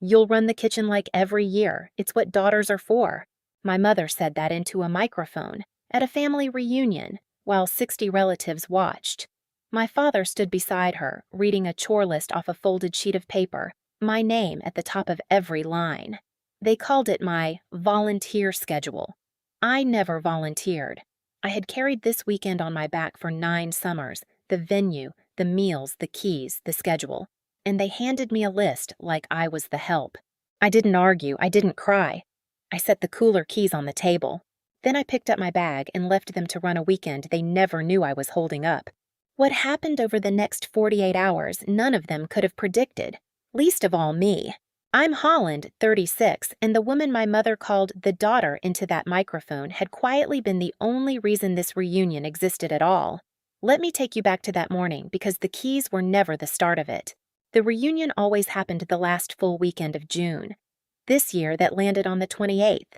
You'll run the kitchen like every year. It's what daughters are for. My mother said that into a microphone at a family reunion while 60 relatives watched. My father stood beside her, reading a chore list off a folded sheet of paper, my name at the top of every line. They called it my volunteer schedule. I never volunteered. I had carried this weekend on my back for 9 summers, the venue, the meals, the keys, the schedule, and they handed me a list like I was the help. I didn't argue, I didn't cry. I set the cooler keys on the table. Then I picked up my bag and left them to run a weekend they never knew I was holding up. What happened over the next 48 hours, none of them could have predicted, least of all me. I'm Holland, 36, and the woman my mother called the daughter into that microphone had quietly been the only reason this reunion existed at all. Let me take you back to that morning because the keys were never the start of it. The reunion always happened the last full weekend of June. This year that landed on the 28th.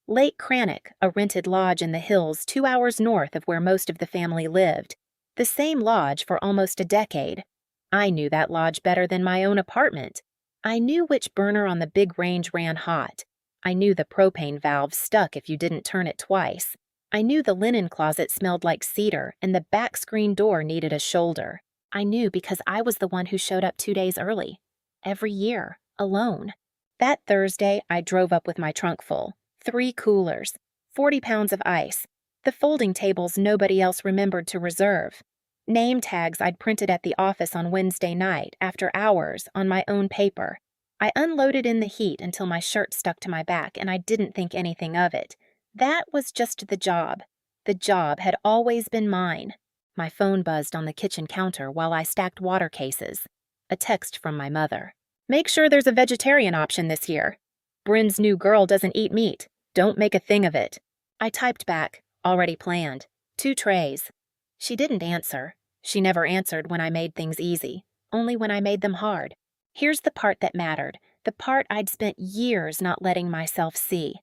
Lake Crannock, a rented lodge in the hills 2 hours north of where most of the family lived. The same lodge for almost a decade. I knew that lodge better than my own apartment. I knew which burner on the big range ran hot. I knew the propane valve stuck if you didn't turn it twice. I knew the linen closet smelled like cedar and the back screen door needed a shoulder. I knew because I was the one who showed up 2 days early. Every year, alone. That Thursday, I drove up with my trunk full. 3 coolers, 40 pounds of ice, the folding tables nobody else remembered to reserve, name tags I'd printed at the office on Wednesday night after hours on my own paper. I unloaded in the heat until my shirt stuck to my back and I didn't think anything of it. That was just the job. The job had always been mine. My phone buzzed on the kitchen counter while I stacked water cases. A text from my mother. Make sure there's a vegetarian option this year. Bryn's new girl doesn't eat meat. Don't make a thing of it. I typed back, already planned. 2 trays. She didn't answer. She never answered when I made things easy, only when I made them hard. Here's the part that mattered, the part I'd spent years not letting myself see.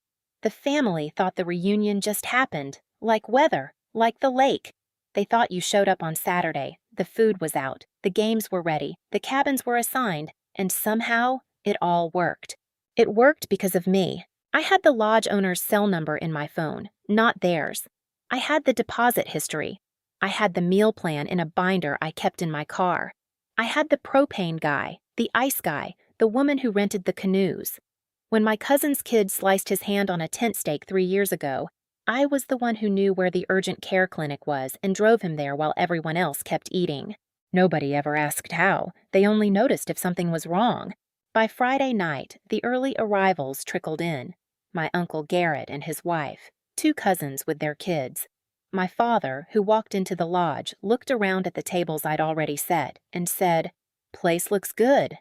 The family thought the reunion just happened, like weather, like the lake. They thought you showed up on Saturday, the food was out, the games were ready, the cabins were assigned, and somehow it all worked. It worked because of me. I had the lodge owner's cell number in my phone, not theirs. I had the deposit history. I had the meal plan in a binder I kept in my car. I had the propane guy, the ice guy, the woman who rented the canoes. When my cousin's kid sliced his hand on a tent stake 3 years ago, I was the one who knew where the urgent care clinic was and drove him there while everyone else kept eating. Nobody ever asked how. They only noticed if something was wrong. By Friday night, the early arrivals trickled in. My Uncle Garrett and his wife, 2 cousins with their kids. My father, who walked into the lodge, looked around at the tables I'd already set and said, "Place looks good."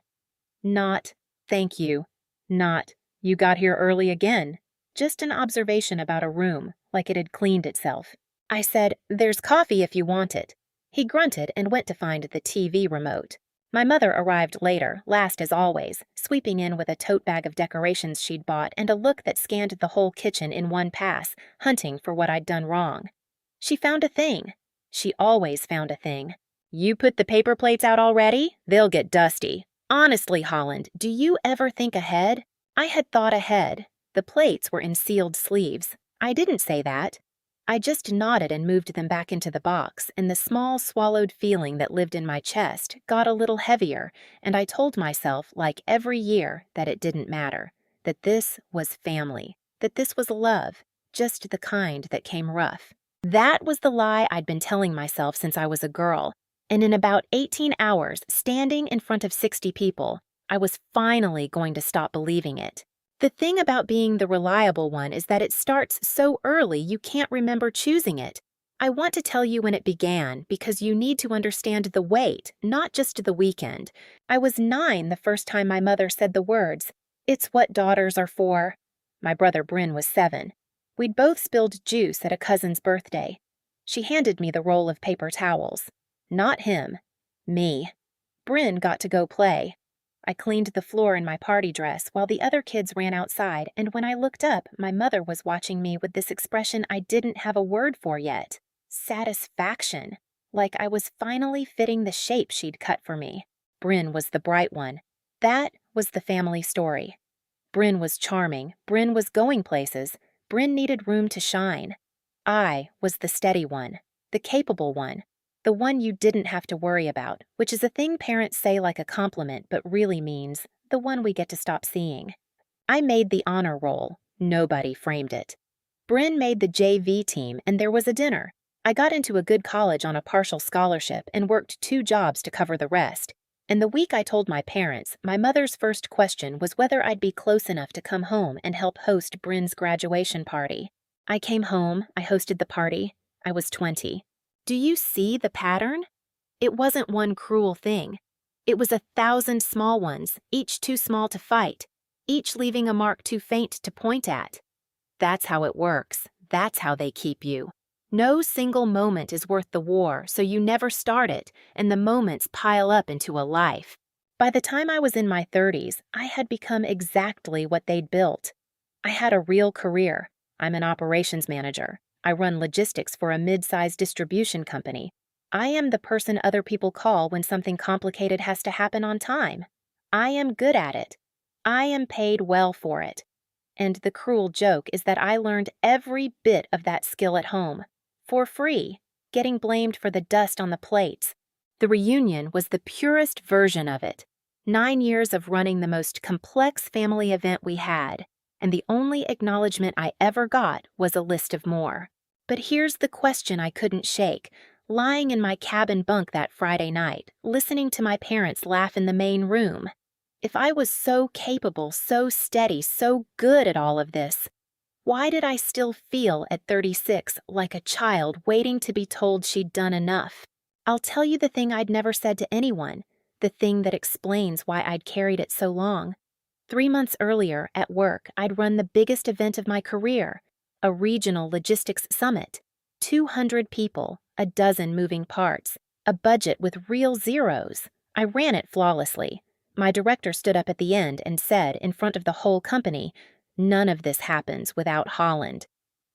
Not, "Thank you." Not, "You got here early again." Just an observation about a room, like it had cleaned itself. I said, "There's coffee if you want it." He grunted and went to find the TV remote. My mother arrived later, last as always, sweeping in with a tote bag of decorations she'd bought and a look that scanned the whole kitchen in one pass, hunting for what I'd done wrong. She found a thing. She always found a thing. "You put the paper plates out already? They'll get dusty." Honestly, Holland, do you ever think ahead? I had thought ahead. The plates were in sealed sleeves. I didn't say that. I just nodded and moved them back into the box, and the small swallowed feeling that lived in my chest got a little heavier, and I told myself, like every year, that it didn't matter, that this was family, that this was love, just the kind that came rough. That was the lie I'd been telling myself since I was a girl, and in about 18 hours, standing in front of 60 people, I was finally going to stop believing it. The thing about being the reliable one is that it starts so early you can't remember choosing it. I want to tell you when it began because you need to understand the wait, not just the weekend. I was 9 the first time my mother said the words, "It's what daughters are for." My brother Bryn was 7. We'd both spilled juice at a cousin's birthday. She handed me the roll of paper towels. Not him. Me. Bryn got to go play. I cleaned the floor in my party dress while the other kids ran outside, and when I looked up, my mother was watching me with this expression I didn't have a word for yet. Satisfaction. Like I was finally fitting the shape she'd cut for me. Bryn was the bright one. That was the family story. Bryn was charming, Bryn was going places, Bryn needed room to shine. I was the steady one, the capable one, the one you didn't have to worry about, which is a thing parents say like a compliment but really means the one we get to stop seeing. I made the honor roll. Nobody framed it. Bryn made the JV team and there was a dinner. I got into a good college on a partial scholarship and worked 2 jobs to cover the rest. And the week I told my parents, my mother's first question was whether I'd be close enough to come home and help host Bryn's graduation party. I came home, I hosted the party. I was 20. Do you see the pattern? It wasn't one cruel thing. It was 1,000 small ones, each too small to fight, each leaving a mark too faint to point at. That's how it works. That's how they keep you. No single moment is worth the war, so you never start it, and the moments pile up into a life. By the time I was in my 30s, I had become exactly what they'd built. I had a real career. I'm an operations manager. I run logistics for a mid-sized distribution company. I am the person other people call when something complicated has to happen on time. I am good at it. I am paid well for it. And the cruel joke is that I learned every bit of that skill at home, for free, getting blamed for the dust on the plates. The reunion was the purest version of it. 9 years of running the most complex family event we had, and the only acknowledgement I ever got was a list of more. But here's the question I couldn't shake, lying in my cabin bunk that Friday night, listening to my parents laugh in the main room. If I was so capable, so steady, so good at all of this, why did I still feel at 36 like a child waiting to be told she'd done enough? I'll tell you the thing I'd never said to anyone, the thing that explains why I'd carried it so long. 3 months earlier, at work, I'd run the biggest event of my career, a regional logistics summit. 200 people, a dozen moving parts, a budget with real zeros. I ran it flawlessly. My director stood up at the end and said, in front of the whole company, "None of this happens without Holland."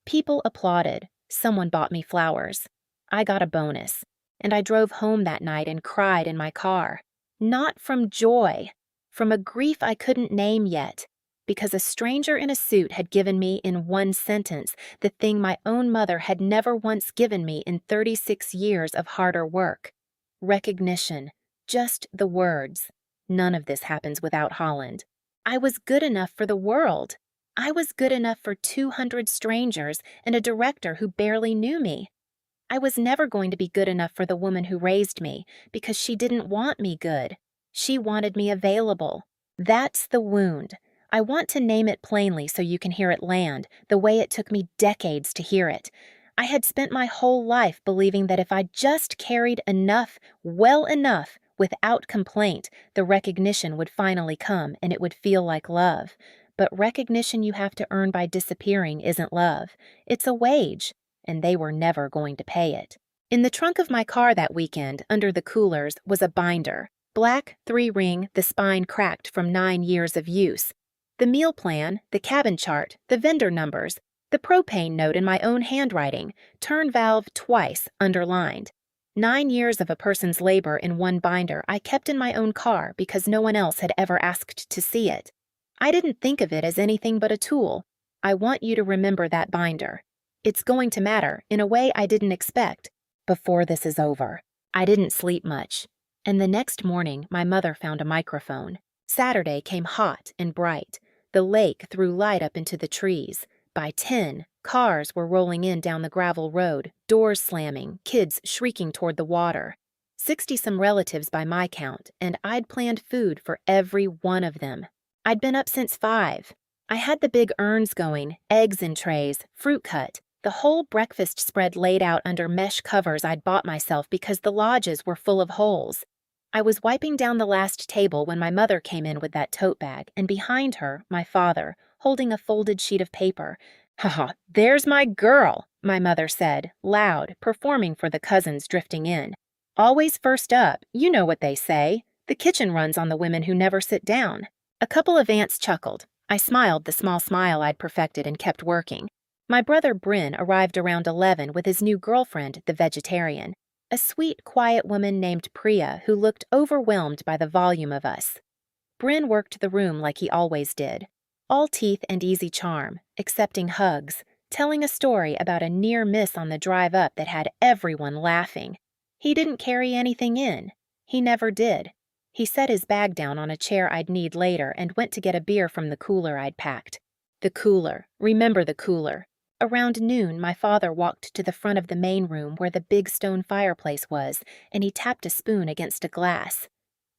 People applauded. Someone bought me flowers. I got a bonus. And I drove home that night and cried in my car. Not from joy, from a grief I couldn't name yet, because a stranger in a suit had given me in one sentence the thing my own mother had never once given me in 36 years of harder work. Recognition. Just the words. None of this happens without Holland. I was good enough for the world. I was good enough for 200 strangers and a director who barely knew me. I was never going to be good enough for the woman who raised me because she didn't want me good. She wanted me available. That's the wound. I want to name it plainly so you can hear it land, the way it took me decades to hear it. I had spent my whole life believing that if I just carried enough, well enough, without complaint, the recognition would finally come and it would feel like love. But recognition you have to earn by disappearing isn't love. It's a wage, and they were never going to pay it. In the trunk of my car that weekend, under the coolers, was a binder. Black, 3-ring, the spine cracked from 9 years of use. The meal plan, the cabin chart, the vendor numbers, the propane note in my own handwriting, turn valve twice, underlined. 9 years of a person's labor in one binder I kept in my own car because no one else had ever asked to see it. I didn't think of it as anything but a tool. I want you to remember that binder. It's going to matter in a way I didn't expect. Before this is over. I didn't sleep much. And the next morning, my mother found a microphone. Saturday came hot and bright. The lake threw light up into the trees. By 10, cars were rolling in down the gravel road, doors slamming, kids shrieking toward the water. 60-some relatives by my count, and I'd planned food for every one of them. I'd been up since 5. I had the big urns going, eggs in trays, fruit cut, the whole breakfast spread laid out under mesh covers I'd bought myself because the lodges were full of holes. I was wiping down the last table when my mother came in with that tote bag, and behind her, my father, holding a folded sheet of paper. "Ha, there's my girl," my mother said, loud, performing for the cousins drifting in. "Always first up, you know what they say. The kitchen runs on the women who never sit down." A couple of aunts chuckled. I smiled the small smile I'd perfected and kept working. My brother Bryn arrived around 11 with his new girlfriend, the vegetarian, a sweet, quiet woman named Priya who looked overwhelmed by the volume of us. Bryn worked the room like he always did. All teeth and easy charm, accepting hugs, telling a story about a near miss on the drive up that had everyone laughing. He didn't carry anything in. He never did. He set his bag down on a chair I'd need later and went to get a beer from the cooler I'd packed. The cooler. Remember the cooler. Around noon, my father walked to the front of the main room where the big stone fireplace was, and he tapped a spoon against a glass.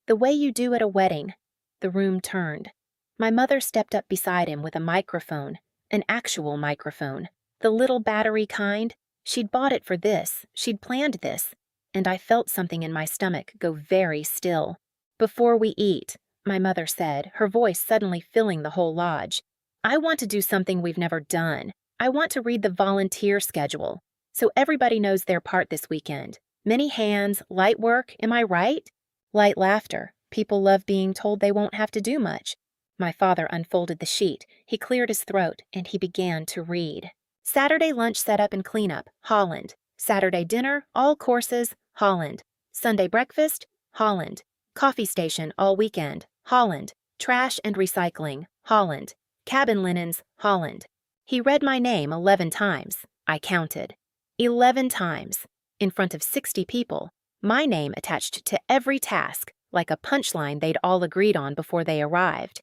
The way you do at a wedding. The room turned. My mother stepped up beside him with a microphone, an actual microphone, the little battery kind. She'd bought it for this, she'd planned this, and I felt something in my stomach go very still. "Before we eat," my mother said, her voice suddenly filling the whole lodge, "I want to do something we've never done. I want to read the volunteer schedule, so everybody knows their part this weekend. Many hands, light work, am I right?" Light laughter. People love being told they won't have to do much. My father unfolded the sheet, he cleared his throat, and he began to read. Saturday lunch setup and cleanup, Holland. Saturday dinner, all courses, Holland. Sunday breakfast, Holland. Coffee station all weekend, Holland. Trash and recycling, Holland. Cabin linens, Holland. He read my name 11 times. I counted. 11 times. In front of 60 people. My name attached to every task, like a punchline they'd all agreed on before they arrived.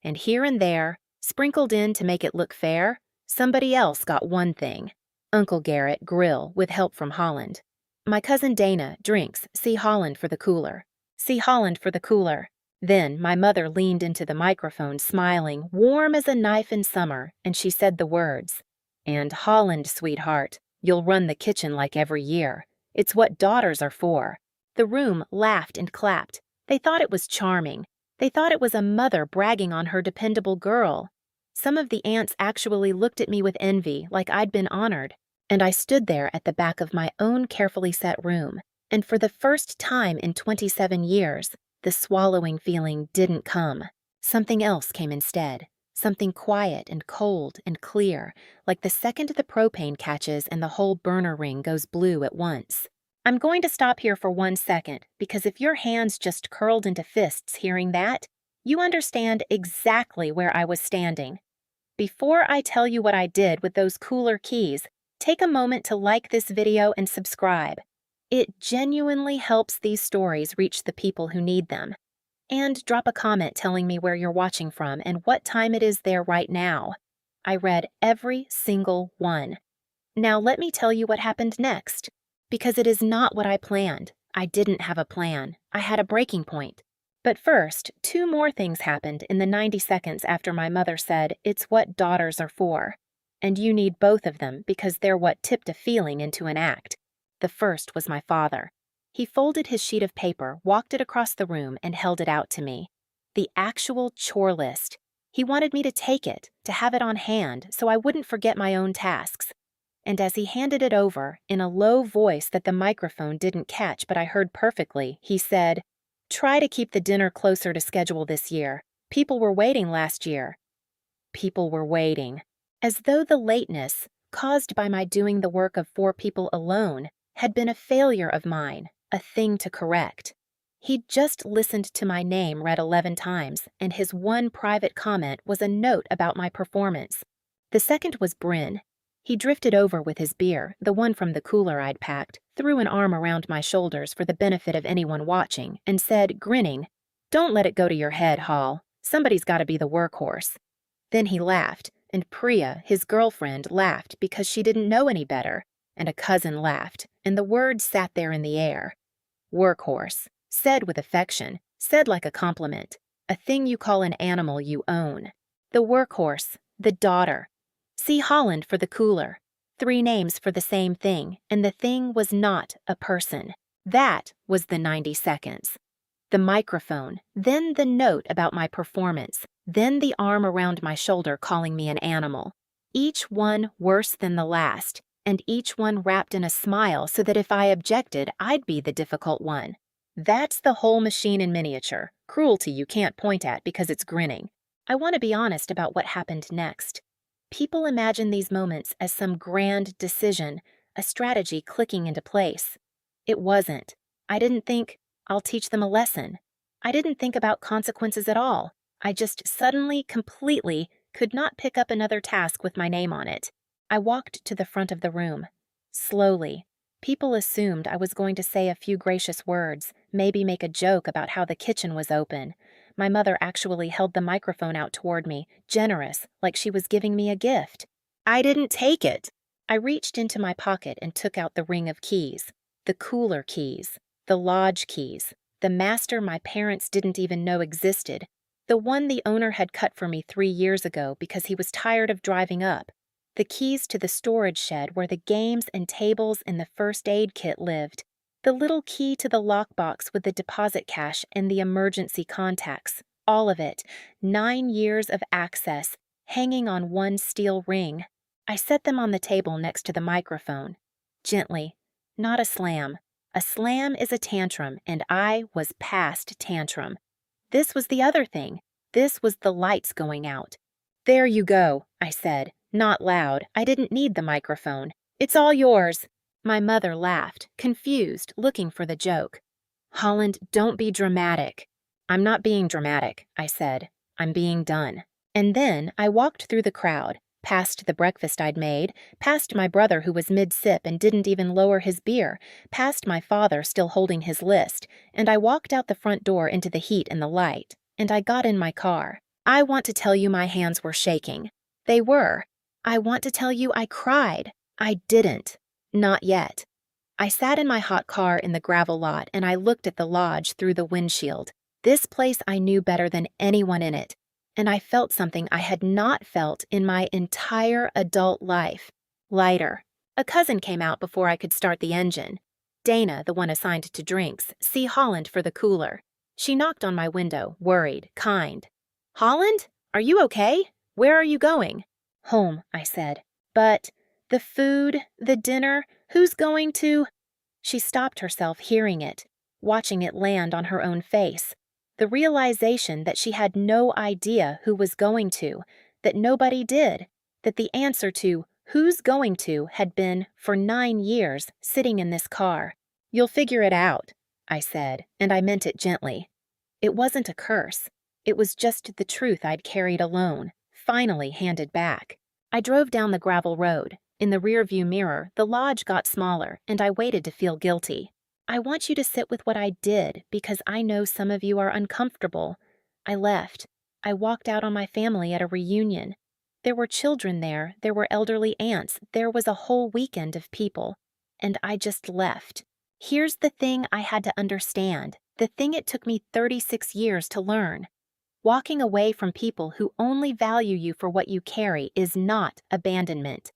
And here and there, sprinkled in to make it look fair, somebody else got one thing. Uncle Garrett, grill, with help from Holland. My cousin Dana, drinks, see Holland for the cooler. See Holland for the cooler. Then my mother leaned into the microphone, smiling, warm as a knife in summer, and she said the words. "And Holland, sweetheart, you'll run the kitchen like every year. It's what daughters are for." The room laughed and clapped. They thought it was charming. They thought it was a mother bragging on her dependable girl. Some of the aunts actually looked at me with envy, like I'd been honored. And I stood there at the back of my own carefully set room, and for the first time in 27 years, the swallowing feeling didn't come. Something else came instead. Something quiet and cold and clear, like the second the propane catches and the whole burner ring goes blue at once. I'm going to stop here for 1 second, because if your hands just curled into fists hearing that, you understand exactly where I was standing. Before I tell you what I did with those cooler keys, take a moment to like this video and subscribe. It genuinely helps these stories reach the people who need them. And drop a comment telling me where you're watching from and what time it is there right now. I read every single one. Now let me tell you what happened next. Because it is not what I planned. I didn't have a plan. I had a breaking point. But first, 2 more things happened in the 90 seconds after my mother said, "It's what daughters are for." And you need both of them because they're what tipped a feeling into an act. The first was my father. He folded his sheet of paper, walked it across the room, and held it out to me. The actual chore list. He wanted me to take it, to have it on hand, so I wouldn't forget my own tasks. And as he handed it over, in a low voice that the microphone didn't catch but I heard perfectly, he said, "Try to keep the dinner closer to schedule this year. People were waiting last year." People were waiting. As though the lateness, caused by my doing the work of 4 people alone, had been a failure of mine, a thing to correct. He'd just listened to my name read 11 times, and his one private comment was a note about my performance. The second was Bryn. He drifted over with his beer, the one from the cooler I'd packed, threw an arm around my shoulders for the benefit of anyone watching, and said, grinning, "Don't let it go to your head, Hall. Somebody's got to be the workhorse." Then he laughed, and Priya, his girlfriend, laughed because she didn't know any better, and a cousin laughed, and the word sat there in the air. Workhorse, said with affection, said like a compliment, a thing you call an animal you own. The workhorse, the daughter. See Holland for the cooler. 3 names for the same thing, and the thing was not a person. That was the 90 seconds. The microphone, then the note about my performance, then the arm around my shoulder calling me an animal. Each one worse than the last, and each one wrapped in a smile so that if I objected, I'd be the difficult one. That's the whole machine in miniature, cruelty you can't point at because it's grinning. I want to be honest about what happened next. People imagine these moments as some grand decision, a strategy clicking into place. It wasn't. I didn't think, I'll teach them a lesson. I didn't think about consequences at all. I just suddenly, completely, could not pick up another task with my name on it. I walked to the front of the room. Slowly. People assumed I was going to say a few gracious words, maybe make a joke about how the kitchen was open. My mother actually held the microphone out toward me, generous, like she was giving me a gift. I didn't take it. I reached into my pocket and took out the ring of keys. The cooler keys. The lodge keys. The master my parents didn't even know existed. The one the owner had cut for me 3 years ago because he was tired of driving up. The keys to the storage shed where the games and tables and the first aid kit lived. The little key to the lockbox with the deposit cash and the emergency contacts. All of it. 9 years of access, hanging on one steel ring. I set them on the table next to the microphone. Gently. Not a slam. A slam is a tantrum, and I was past tantrum. This was the other thing. This was the lights going out. There you go, I said. Not loud. I didn't need the microphone. It's all yours. My mother laughed, confused, looking for the joke. Holland, don't be dramatic. I'm not being dramatic, I said. I'm being done. And then I walked through the crowd, past the breakfast I'd made, past my brother who was mid-sip and didn't even lower his beer, past my father still holding his list, and I walked out the front door into the heat and the light, and I got in my car. I want to tell you my hands were shaking. They were. I want to tell you I cried. I didn't. Not yet. I sat in my hot car in the gravel lot and I looked at the lodge through the windshield. This place I knew better than anyone in it. And I felt something I had not felt in my entire adult life. Lighter. A cousin came out before I could start the engine. Dana, the one assigned to drinks, see Holland for the cooler. She knocked on my window, worried, kind. Holland? Are you okay? Where are you going? Home, I said. But the food, the dinner, who's going to? She stopped herself hearing it, watching it land on her own face. The realization that she had no idea who was going to, that nobody did, that the answer to who's going to had been, for 9 years, sitting in this car. You'll figure it out, I said, and I meant it gently. It wasn't a curse. It was just the truth I'd carried alone, finally handed back. I drove down the gravel road. In the rearview mirror, the lodge got smaller, and I waited to feel guilty. I want you to sit with what I did because I know some of you are uncomfortable. I left. I walked out on my family at a reunion. There were children there, there were elderly aunts, there was a whole weekend of people. And I just left. Here's the thing I had to understand, the thing it took me 36 years to learn. Walking away from people who only value you for what you carry is not abandonment.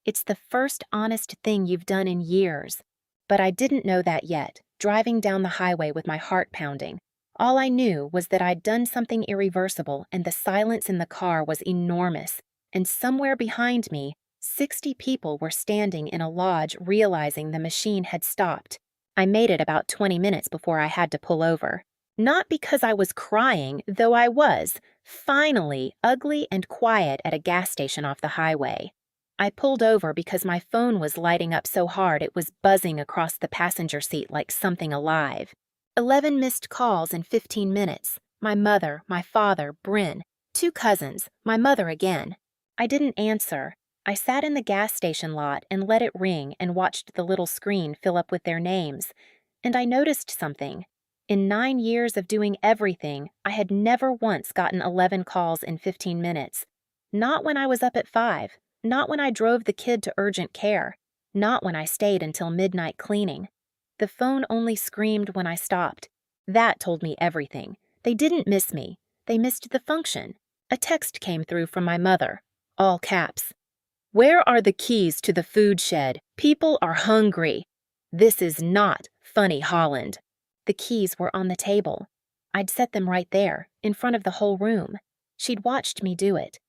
It's the first honest thing you've done in years. But I didn't know that yet, driving down the highway with my heart pounding. All I knew was that I'd done something irreversible and the silence in the car was enormous. And somewhere behind me, 60 people were standing in a lodge realizing the machine had stopped. I made it about 20 minutes before I had to pull over. Not because I was crying, though I was, finally ugly and quiet at a gas station off the highway. I pulled over because my phone was lighting up so hard it was buzzing across the passenger seat like something alive. 11 missed calls in 15 minutes. My mother, my father, Bryn, 2 cousins, my mother again. I didn't answer. I sat in the gas station lot and let it ring and watched the little screen fill up with their names. And I noticed something. In 9 years of doing everything, I had never once gotten 11 calls in 15 minutes. Not when I was up at 5. Not when I drove the kid to urgent care. Not when I stayed until midnight cleaning. The phone only screamed when I stopped. That told me everything. They didn't miss me. They missed the function. A text came through from my mother. All caps. Where are the keys to the food shed? People are hungry. This is not funny, Holland. The keys were on the table. I'd set them right there, in front of the whole room. She'd watched me do it.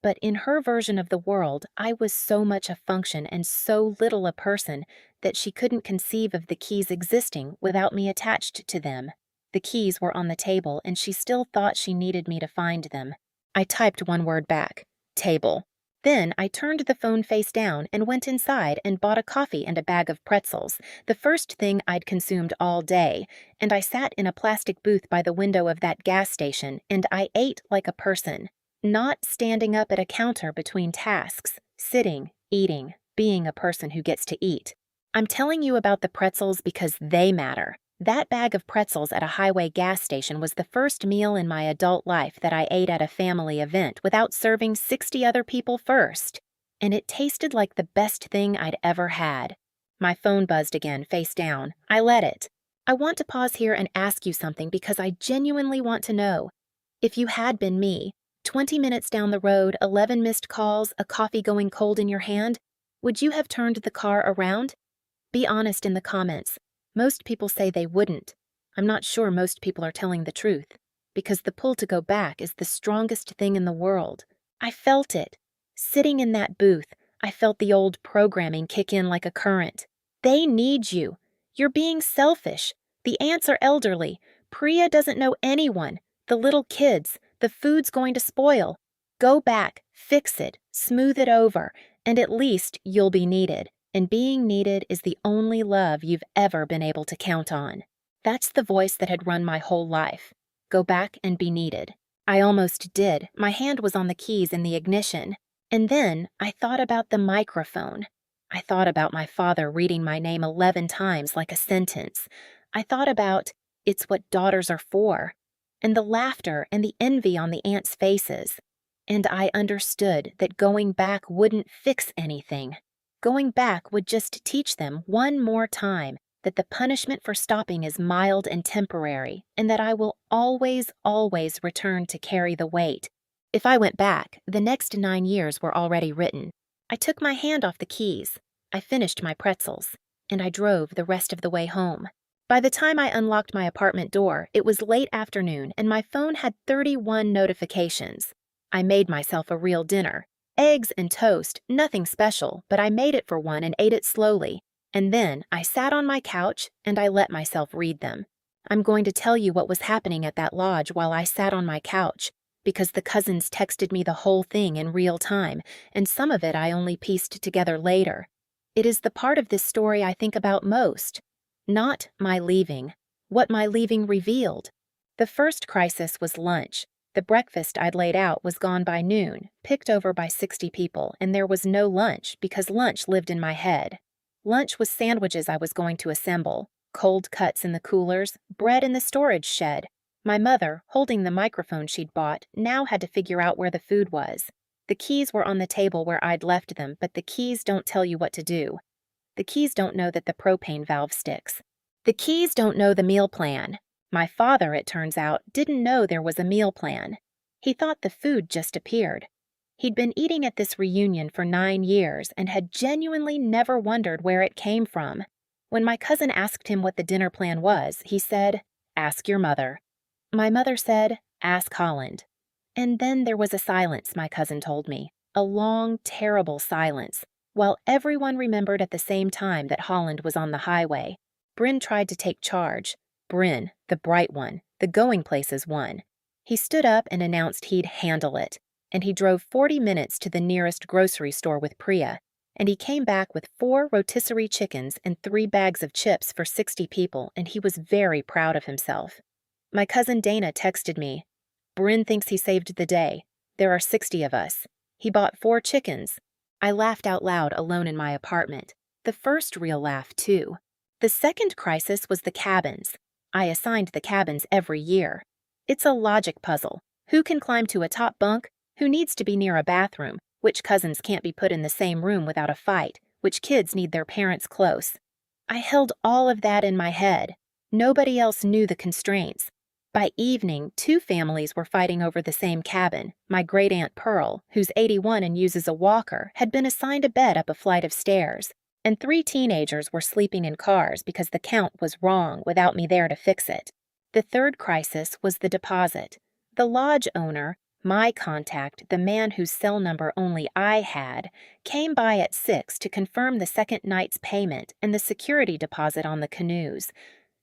But in her version of the world, I was so much a function and so little a person that she couldn't conceive of the keys existing without me attached to them. The keys were on the table, and she still thought she needed me to find them. I typed one word back. Table. Then I turned the phone face down and went inside and bought a coffee and a bag of pretzels, the first thing I'd consumed all day, and I sat in a plastic booth by the window of that gas station and I ate like a person, not standing up at a counter between tasks, sitting, eating, being a person who gets to eat. I'm telling you about the pretzels because they matter. That bag of pretzels at a highway gas station was the first meal in my adult life that I ate at a family event without serving 60 other people first. And it tasted like the best thing I'd ever had. My phone buzzed again, face down. I let it. I want to pause here and ask you something because I genuinely want to know. If you had been me, 20 minutes down the road, 11 missed calls, a coffee going cold in your hand, would you have turned the car around? Be honest in the comments. Most people say they wouldn't. I'm not sure most people are telling the truth, because the pull to go back is the strongest thing in the world. I felt it. Sitting in that booth, I felt the old programming kick in like a current. They need you. You're being selfish. The aunts are elderly. Priya doesn't know anyone. The little kids. The food's going to spoil. Go back, fix it, smooth it over, and at least you'll be needed. And being needed is the only love you've ever been able to count on. That's the voice that had run my whole life. Go back and be needed. I almost did. My hand was on the keys in the ignition. And then I thought about the microphone. I thought about my father reading my name 11 times like a sentence. I thought about, it's what daughters are for. And the laughter and the envy on the aunts' faces. And I understood that going back wouldn't fix anything. Going back would just teach them one more time that the punishment for stopping is mild and temporary, and that I will always, always return to carry the weight. If I went back, the next 9 years were already written. I took my hand off the keys. I finished my pretzels, and I drove the rest of the way home. By the time I unlocked my apartment door, it was late afternoon, and my phone had 31 notifications. I made myself a real dinner. Eggs and toast, nothing special, but I made it for one and ate it slowly. And then I sat on my couch and I let myself read them. I'm going to tell you what was happening at that lodge while I sat on my couch, because the cousins texted me the whole thing in real time, and some of it I only pieced together later. It is the part of this story I think about most. Not my leaving. What my leaving revealed. The first crisis was lunch. The breakfast I'd laid out was gone by noon, picked over by 60 people, and there was no lunch because lunch lived in my head. Lunch was sandwiches I was going to assemble, cold cuts in the coolers, bread in the storage shed. My mother, holding the microphone she'd bought, now had to figure out where the food was. The keys were on the table where I'd left them, but the keys don't tell you what to do. The keys don't know that the propane valve sticks. The keys don't know the meal plan. My father, it turns out, didn't know there was a meal plan. He thought the food just appeared. He'd been eating at this reunion for 9 years and had genuinely never wondered where it came from. When my cousin asked him what the dinner plan was, he said, "Ask your mother." My mother said, "Ask Holland." And then there was a silence, my cousin told me. A long, terrible silence, while everyone remembered at the same time that Holland was on the highway. Bryn tried to take charge. Bryn, the bright one, the going places one. He stood up and announced he'd handle it, and he drove 40 minutes to the nearest grocery store with Priya, and he came back with 4 rotisserie chickens and 3 bags of chips for 60 people, and he was very proud of himself. My cousin Dana texted me, "Bryn thinks he saved the day. There are 60 of us. He bought 4 chickens." I laughed out loud alone in my apartment. The first real laugh, too. The second crisis was the cabins. I assigned the cabins every year. It's a logic puzzle. Who can climb to a top bunk? Who needs to be near a bathroom? Which cousins can't be put in the same room without a fight? Which kids need their parents close? I held all of that in my head. Nobody else knew the constraints. By evening, 2 families were fighting over the same cabin. My great-aunt Pearl, who's 81 and uses a walker, had been assigned a bed up a flight of stairs. And 3 teenagers were sleeping in cars because the count was wrong without me there to fix it. The third crisis was the deposit. The lodge owner, my contact, the man whose cell number only I had, came by at 6 to confirm the second night's payment and the security deposit on the canoes.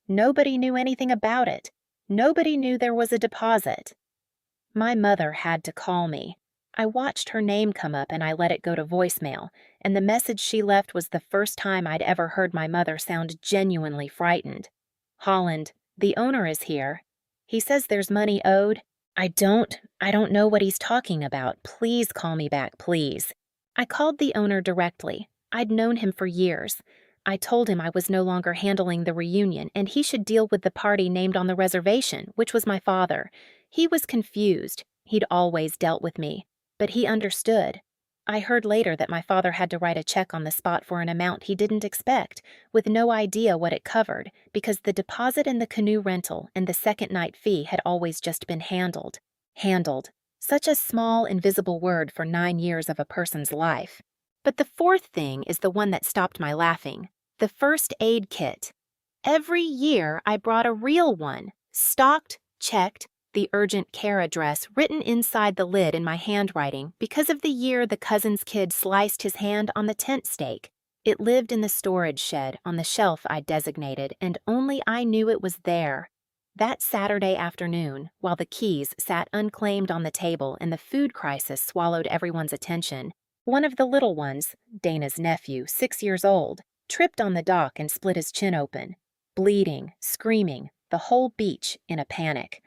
Nobody knew anything about it. Nobody knew there was a deposit. My mother had to call me. I watched her name come up and I let it go to voicemail, and the message she left was the first time I'd ever heard my mother sound genuinely frightened. Holland, the owner is here. He says there's money owed. I don't know what he's talking about. Please call me back, please. I called the owner directly. I'd known him for years. I told him I was no longer handling the reunion and he should deal with the party named on the reservation, which was my father. He was confused. He'd always dealt with me, but he understood. I heard later that my father had to write a check on the spot for an amount he didn't expect, with no idea what it covered, because the deposit and the canoe rental and the second night fee had always just been handled. Handled. Such a small, invisible word for 9 years of a person's life. But the fourth thing is the one that stopped my laughing. The first aid kit. Every year I brought a real one, stocked, checked, the urgent care address written inside the lid in my handwriting because of the year the cousin's kid sliced his hand on the tent stake. It lived in the storage shed on the shelf I'd designated, and only I knew it was there. That Saturday afternoon, while the keys sat unclaimed on the table and the food crisis swallowed everyone's attention, one of the little ones, Dana's nephew, 6 years old, tripped on the dock and split his chin open, bleeding, screaming, the whole beach in a panic.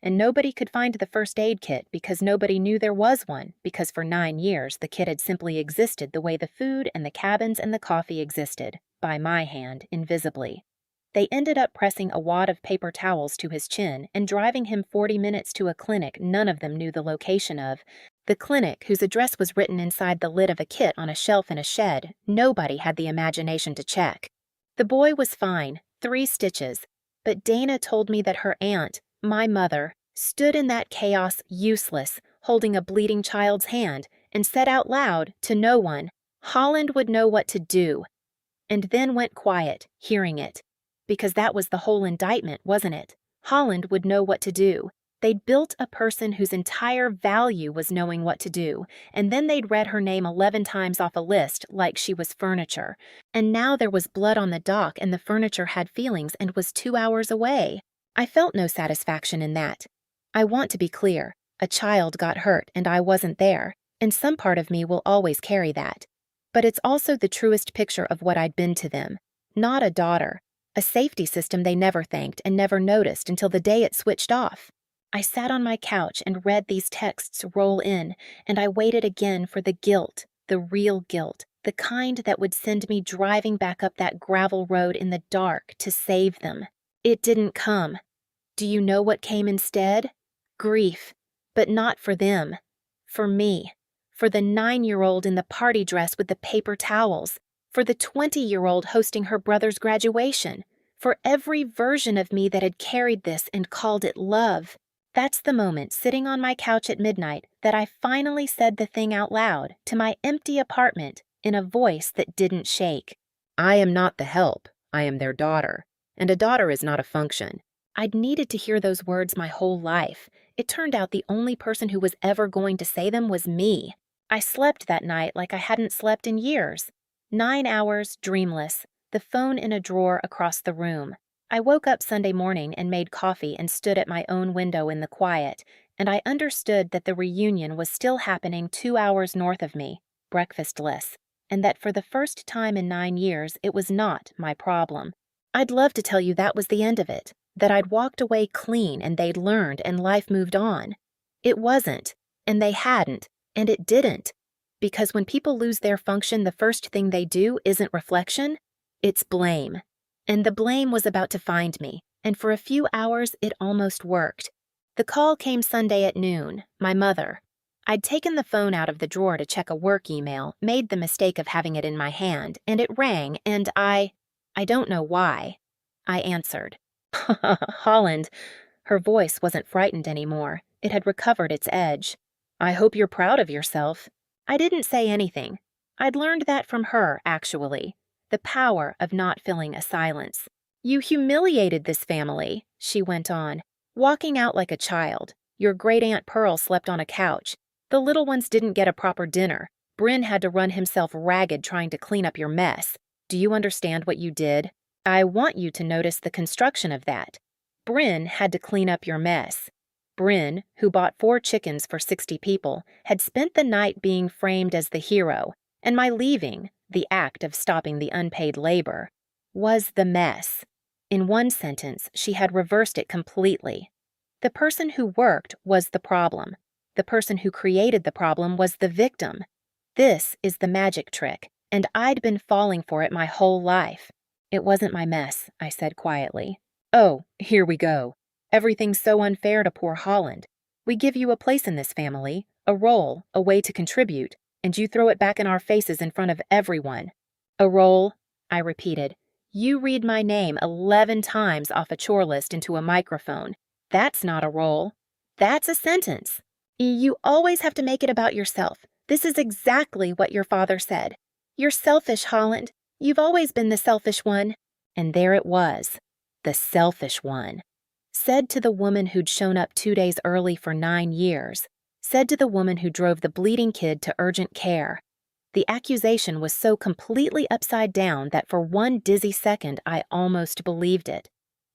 And nobody could find the first aid kit because nobody knew there was one, because for 9 years the kit had simply existed the way the food and the cabins and the coffee existed, by my hand, invisibly. They ended up pressing a wad of paper towels to his chin and driving him 40 minutes to a clinic none of them knew the location of. The clinic, whose address was written inside the lid of a kit on a shelf in a shed, nobody had the imagination to check. The boy was fine, 3 stitches, but Dana told me that her aunt, my mother, stood in that chaos useless, holding a bleeding child's hand, and said out loud, to no one, Holland would know what to do, and then went quiet, hearing it. Because that was the whole indictment, wasn't it? Holland would know what to do. They'd built a person whose entire value was knowing what to do, and then they'd read her name 11 times off a list like she was furniture. And now there was blood on the dock and the furniture had feelings and was 2 hours away. I felt no satisfaction in that. I want to be clear. A child got hurt and I wasn't there, and some part of me will always carry that. But it's also the truest picture of what I'd been to them. Not a daughter. A safety system they never thanked and never noticed until the day it switched off. I sat on my couch and read these texts roll in, and I waited again for the guilt, the real guilt, the kind that would send me driving back up that gravel road in the dark to save them. It didn't come. Do you know what came instead? Grief, but not for them. For me. For the 9-year-old in the party dress with the paper towels. For the 20-year-old hosting her brother's graduation. For every version of me that had carried this and called it love. That's the moment, sitting on my couch at midnight, that I finally said the thing out loud, to my empty apartment, in a voice that didn't shake. I am not the help. I am their daughter. And a daughter is not a function. I'd needed to hear those words my whole life. It turned out the only person who was ever going to say them was me. I slept that night like I hadn't slept in years. 9 hours, dreamless, the phone in a drawer across the room. I woke up Sunday morning and made coffee and stood at my own window in the quiet, and I understood that the reunion was still happening 2 hours north of me, breakfastless, and that for the first time in 9 years it was not my problem. I'd love to tell you that was the end of it, that I'd walked away clean and they'd learned and life moved on. It wasn't, and they hadn't, and it didn't. Because when people lose their function, the first thing they do isn't reflection, it's blame. And the blame was about to find me, and for a few hours it almost worked. The call came Sunday at noon, my mother. I'd taken the phone out of the drawer to check a work email, made the mistake of having it in my hand, and it rang, and I don't know why. I answered. Holland. Her voice wasn't frightened anymore. It had recovered its edge. I hope you're proud of yourself. I didn't say anything. I'd learned that from her, actually. The power of not filling a silence. You humiliated this family, she went on, walking out like a child. Your great-aunt Pearl slept on a couch. The little ones didn't get a proper dinner. Bryn had to run himself ragged trying to clean up your mess. Do you understand what you did? I want you to notice the construction of that. Bryn had to clean up your mess. Bryn, who bought 4 chickens for 60 people, had spent the night being framed as the hero, and my leaving, the act of stopping the unpaid labor, was the mess. In one sentence, she had reversed it completely. The person who worked was the problem. The person who created the problem was the victim. This is the magic trick, and I'd been falling for it my whole life. It wasn't my mess, I said quietly. Oh, here we go. Everything's so unfair to poor Holland. We give you a place in this family, a role, a way to contribute, and you throw it back in our faces in front of everyone. A role, I repeated. You read my name 11 times off a chore list into a microphone. That's not a role. That's a sentence. You always have to make it about yourself. This is exactly what your father said. You're selfish, Holland. You've always been the selfish one. And there it was, the selfish one. Said to the woman who'd shown up 2 days early for 9 years. Said to the woman who drove the bleeding kid to urgent care. The accusation was so completely upside down that for one dizzy second I almost believed it.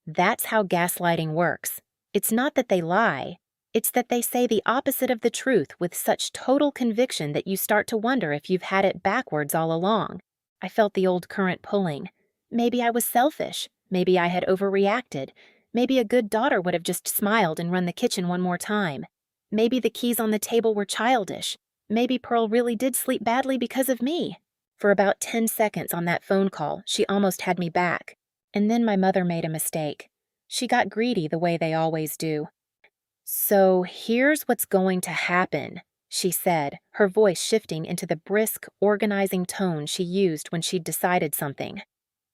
That's how gaslighting works. It's not that they lie. It's that they say the opposite of the truth with such total conviction that you start to wonder if you've had it backwards all along. I felt the old current pulling. Maybe I was selfish. Maybe I had overreacted. Maybe a good daughter would have just smiled and run the kitchen one more time. Maybe the keys on the table were childish. Maybe Pearl really did sleep badly because of me. For about 10 seconds on that phone call, she almost had me back. And then my mother made a mistake. She got greedy the way they always do. So here's what's going to happen, she said, her voice shifting into the brisk, organizing tone she used when she'd decided something.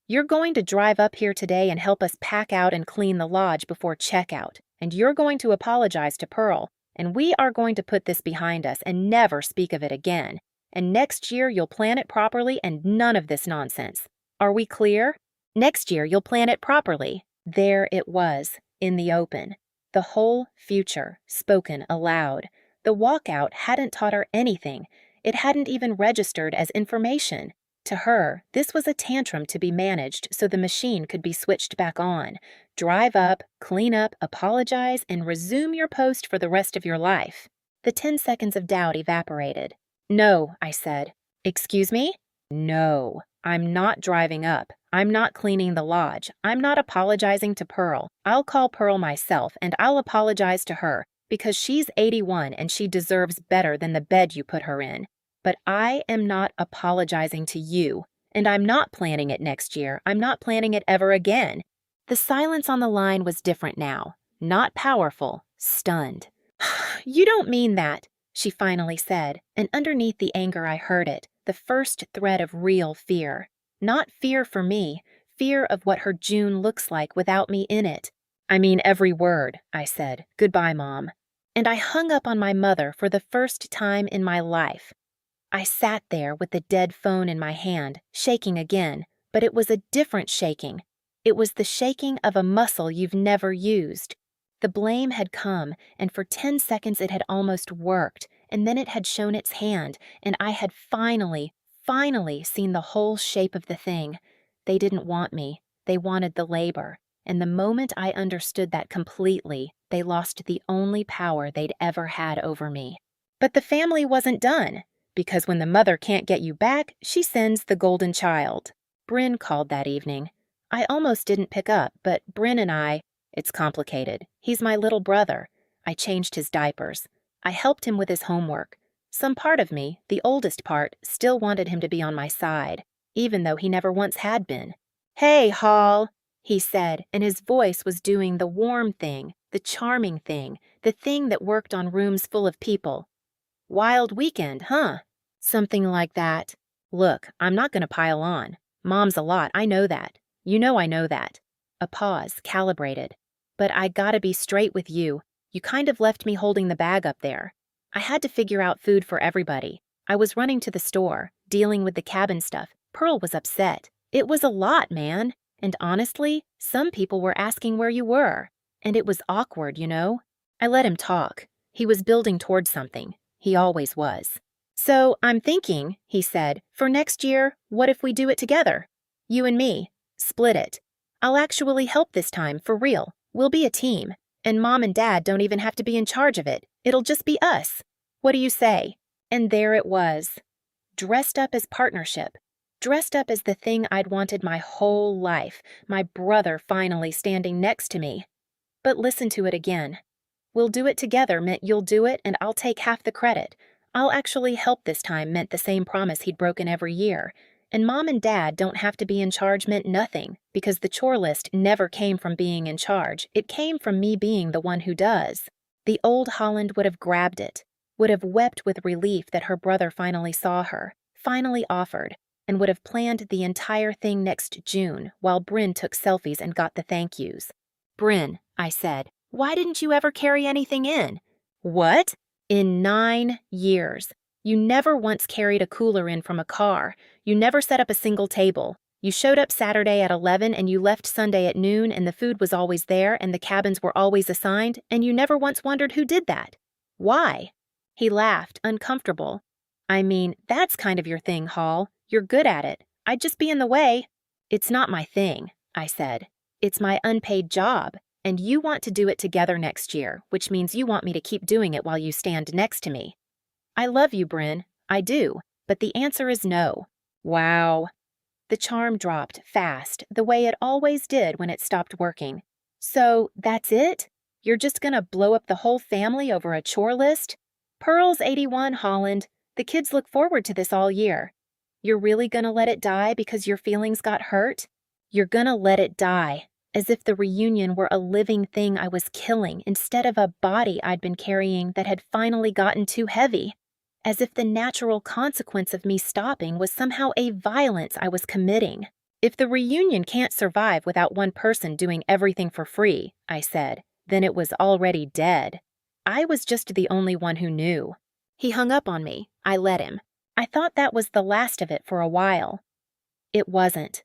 You're going to drive up here today and help us pack out and clean the lodge before checkout, and you're going to apologize to Pearl, and we are going to put this behind us and never speak of it again. And next year you'll plan it properly and none of this nonsense. Are we clear? Next year you'll plan it properly. There it was, in the open. The whole future, spoken aloud. The walkout hadn't taught her anything. It hadn't even registered as information. To her, this was a tantrum to be managed so the machine could be switched back on. Drive up, clean up, apologize, and resume your post for the rest of your life. The 10 seconds of doubt evaporated. No, I said. Excuse me? No, I'm not driving up. I'm not cleaning the lodge. I'm not apologizing to Pearl. I'll call Pearl myself, and I'll apologize to her, because she's 81 and she deserves better than the bed you put her in. But I am not apologizing to you, and I'm not planning it next year. I'm not planning it ever again. The silence on the line was different now. Not powerful, stunned. You don't mean that, she finally said, and underneath the anger I heard it, the first thread of real fear. Not fear for me, fear of what her June looks like without me in it. I mean every word, I said. Goodbye, Mom. And I hung up on my mother for the first time in my life. I sat there with the dead phone in my hand, shaking again, but it was a different shaking. It was the shaking of a muscle you've never used. The blame had come, and for 10 seconds it had almost worked, and then it had shown its hand, and I had finally seen the whole shape of the thing. They didn't want me. They wanted the labor. And the moment I understood that completely, they lost the only power they'd ever had over me. But the family wasn't done, because when the mother can't get you back, she sends the golden child. Bryn called that evening. I almost didn't pick up, but Bryn and it's complicated. He's my little brother. I changed his diapers. I helped him with his homework. Some part of me, the oldest part, still wanted him to be on my side, even though he never once had been. Hey, Hall, he said, and his voice was doing the warm thing, the charming thing, the thing that worked on rooms full of people. Wild weekend, huh? Something like that. Look, I'm not going to pile on. Mom's a lot, I know that. You know I know that. A pause, calibrated. But I gotta be straight with you. You kind of left me holding the bag up there. I had to figure out food for everybody. I was running to the store, dealing with the cabin stuff. Pearl was upset. It was a lot, man. And honestly, some people were asking where you were. And it was awkward, you know? I let him talk. He was building towards something. He always was. So I'm thinking, he said, for next year, what if we do it together? You and me. Split it. I'll actually help this time, for real. We'll be a team. And Mom and Dad don't even have to be in charge of it. It'll just be us. What do you say? And there it was. Dressed up as partnership. Dressed up as the thing I'd wanted my whole life. My brother finally standing next to me. But listen to it again. We'll do it together meant you'll do it and I'll take half the credit. I'll actually help this time meant the same promise he'd broken every year. And Mom and Dad don't have to be in charge meant nothing, because the chore list never came from being in charge. It came from me being the one who does. The old Holland would have grabbed it, would have wept with relief that her brother finally saw her, finally offered, and would have planned the entire thing next June while Bryn took selfies and got the thank yous. Bryn, I said, why didn't you ever carry anything in? What? In 9 years. You never once carried a cooler in from a car. You never set up a single table. You showed up Saturday at 11 and you left Sunday at noon and the food was always there and the cabins were always assigned and you never once wondered who did that. Why? He laughed, uncomfortable. I mean, that's kind of your thing, Hall. You're good at it. I'd just be in the way. It's not my thing, I said. It's my unpaid job. And you want to do it together next year, which means you want me to keep doing it while you stand next to me. I love you, Bryn. I do. But the answer is no. Wow. The charm dropped fast, the way it always did when it stopped working. So, that's it? You're just gonna blow up the whole family over a chore list? Pearl's 81, Holland. The kids look forward to this all year. You're really gonna let it die because your feelings got hurt? You're gonna let it die. As if the reunion were a living thing I was killing instead of a body I'd been carrying that had finally gotten too heavy. As if the natural consequence of me stopping was somehow a violence I was committing. If the reunion can't survive without one person doing everything for free, I said, then it was already dead. I was just the only one who knew. He hung up on me. I let him. I thought that was the last of it for a while. It wasn't.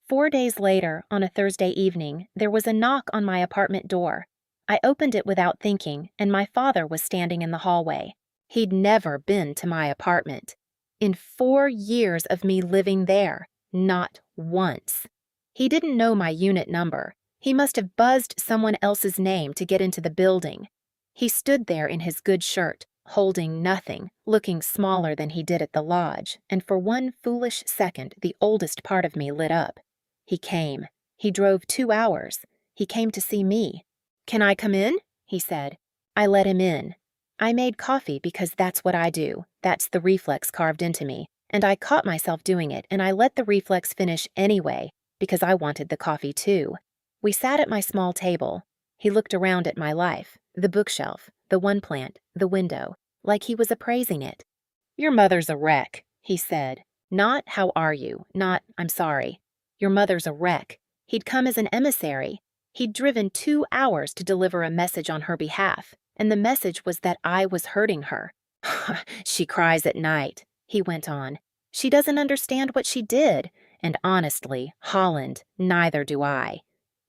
4 days later, on a Thursday evening, there was a knock on my apartment door. I opened it without thinking, and my father was standing in the hallway. He'd never been to my apartment. In 4 years of me living there, not once. He didn't know my unit number. He must have buzzed someone else's name to get into the building. He stood there in his good shirt, holding nothing, looking smaller than he did at the lodge, and for one foolish second the oldest part of me lit up. He came. He drove 2 hours. He came to see me. Can I come in? He said. I let him in. I made coffee because that's what I do. That's the reflex carved into me. And I caught myself doing it, and I let the reflex finish anyway, because I wanted the coffee too. We sat at my small table. He looked around at my life, the bookshelf, the one plant, the window, like he was appraising it. Your mother's a wreck, he said. Not, how are you? Not, I'm sorry. Your mother's a wreck. He'd come as an emissary. He'd driven 2 hours to deliver a message on her behalf, and the message was that I was hurting her. She cries at night, he went on. She doesn't understand what she did, and honestly, Holland, neither do I.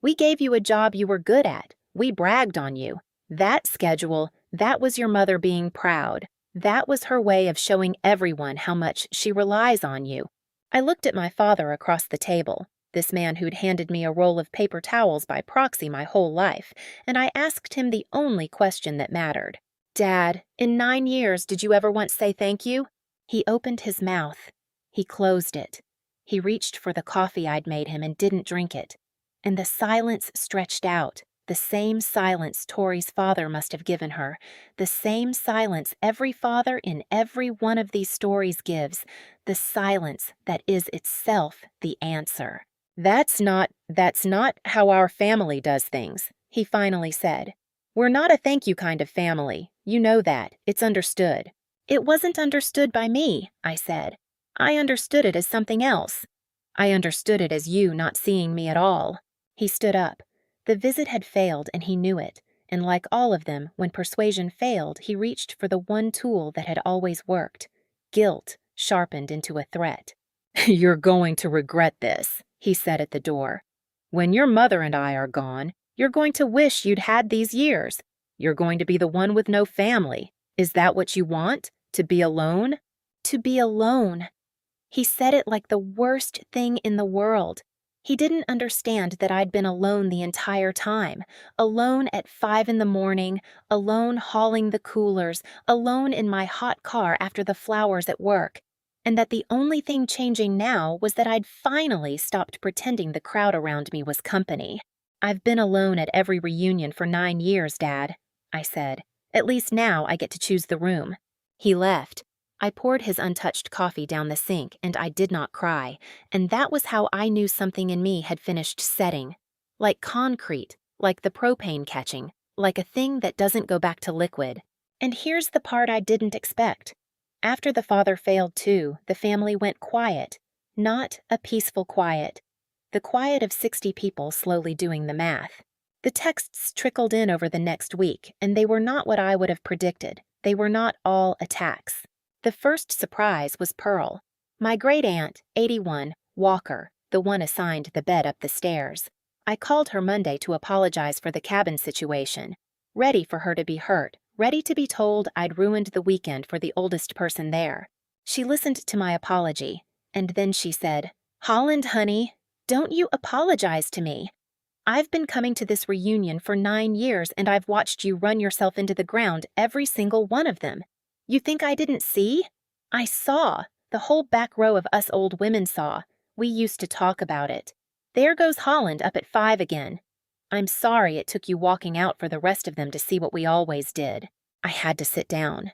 We gave you a job you were good at. We bragged on you. That schedule, that was your mother being proud. That was her way of showing everyone how much she relies on you. I looked at my father across the table, this man who'd handed me a roll of paper towels by proxy my whole life, and I asked him the only question that mattered. Dad, in 9 years, did you ever once say thank you? He opened his mouth. He closed it. He reached for the coffee I'd made him and didn't drink it. And the silence stretched out, the same silence Tori's father must have given her, the same silence every father in every one of these stories gives, the silence that is itself the answer. That's not how our family does things, he finally said. We're not a thank you kind of family. You know that. It's understood. It wasn't understood by me, I said. I understood it as something else. I understood it as you not seeing me at all. He stood up. The visit had failed and he knew it, and like all of them, when persuasion failed, he reached for the one tool that had always worked. Guilt sharpened into a threat. You're going to regret this, he said at the door. When your mother and I are gone, you're going to wish you'd had these years. You're going to be the one with no family. Is that what you want? To be alone? To be alone. He said it like the worst thing in the world. He didn't understand that I'd been alone the entire time, alone at 5 in the morning, alone hauling the coolers, alone in my hot car after the flowers at work, and that the only thing changing now was that I'd finally stopped pretending the crowd around me was company. "I've been alone at every reunion for 9 years, Dad," I said. "At least now I get to choose the room." He left. I poured his untouched coffee down the sink, and I did not cry, and that was how I knew something in me had finished setting. Like concrete, like the propane catching, like a thing that doesn't go back to liquid. And here's the part I didn't expect. After the father failed too, the family went quiet. Not a peaceful quiet. The quiet of 60 people slowly doing the math. The texts trickled in over the next week, and they were not what I would have predicted. They were not all attacks. The first surprise was Pearl, my great-aunt, 81, Walker, the one assigned the bed up the stairs. I called her Monday to apologize for the cabin situation, ready for her to be hurt, ready to be told I'd ruined the weekend for the oldest person there. She listened to my apology, and then she said, "Holland, honey, don't you apologize to me. I've been coming to this reunion for 9 years, and I've watched you run yourself into the ground every single one of them. You think I didn't see? I saw. The whole back row of us old women saw. We used to talk about it. There goes Holland up at 5 again. I'm sorry it took you walking out for the rest of them to see what we always did." I had to sit down.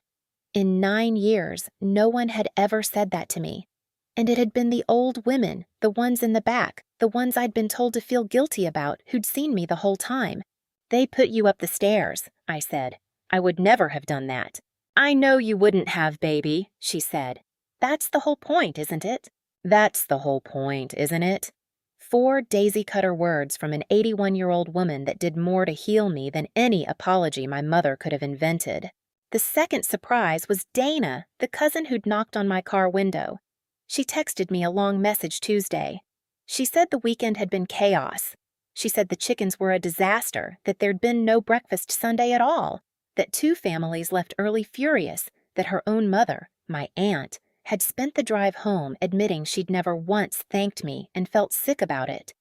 In 9 years, no one had ever said that to me. And it had been the old women, the ones in the back, the ones I'd been told to feel guilty about, who'd seen me the whole time. "They put you up the stairs," I said. "I would never have done that." "I know you wouldn't have, baby," she said. "That's the whole point, isn't it?" That's the whole point, isn't it? 4 daisy-cutter words from an 81-year-old woman that did more to heal me than any apology my mother could have invented. The second surprise was Dana, the cousin who'd knocked on my car window. She texted me a long message Tuesday. She said the weekend had been chaos. She said the chickens were a disaster, that there'd been no breakfast Sunday at all, that 2 families left early furious, that her own mother, my aunt, had spent the drive home admitting she'd never once thanked me and felt sick about it.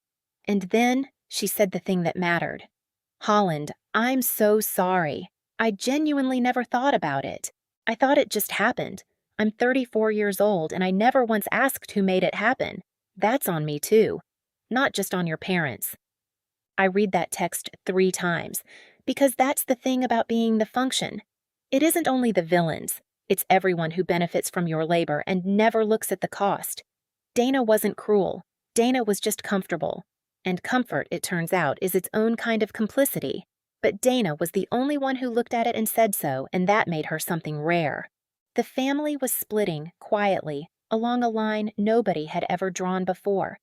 And then she said the thing that mattered. "Holland, I'm so sorry. I genuinely never thought about it. I thought it just happened. I'm 34 years old and I never once asked who made it happen. That's on me too, not just on your parents." I read that text 3 times, because that's the thing about being the function. It isn't only the villains, it's everyone who benefits from your labor and never looks at the cost. Dana wasn't cruel. Dana was just comfortable. And comfort, it turns out, is its own kind of complicity. But Dana was the only one who looked at it and said so, and that made her something rare. The family was splitting, quietly, along a line nobody had ever drawn before.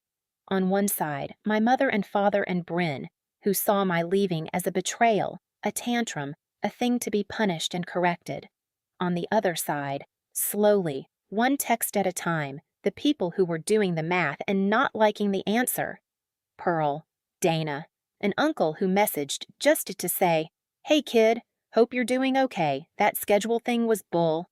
On one side, my mother and father and Bryn, who saw my leaving as a betrayal, a tantrum, a thing to be punished and corrected. On the other side, slowly, one text at a time, the people who were doing the math and not liking the answer. Pearl, Dana, an uncle who messaged just to say, "Hey kid, hope you're doing okay, that schedule thing was bull."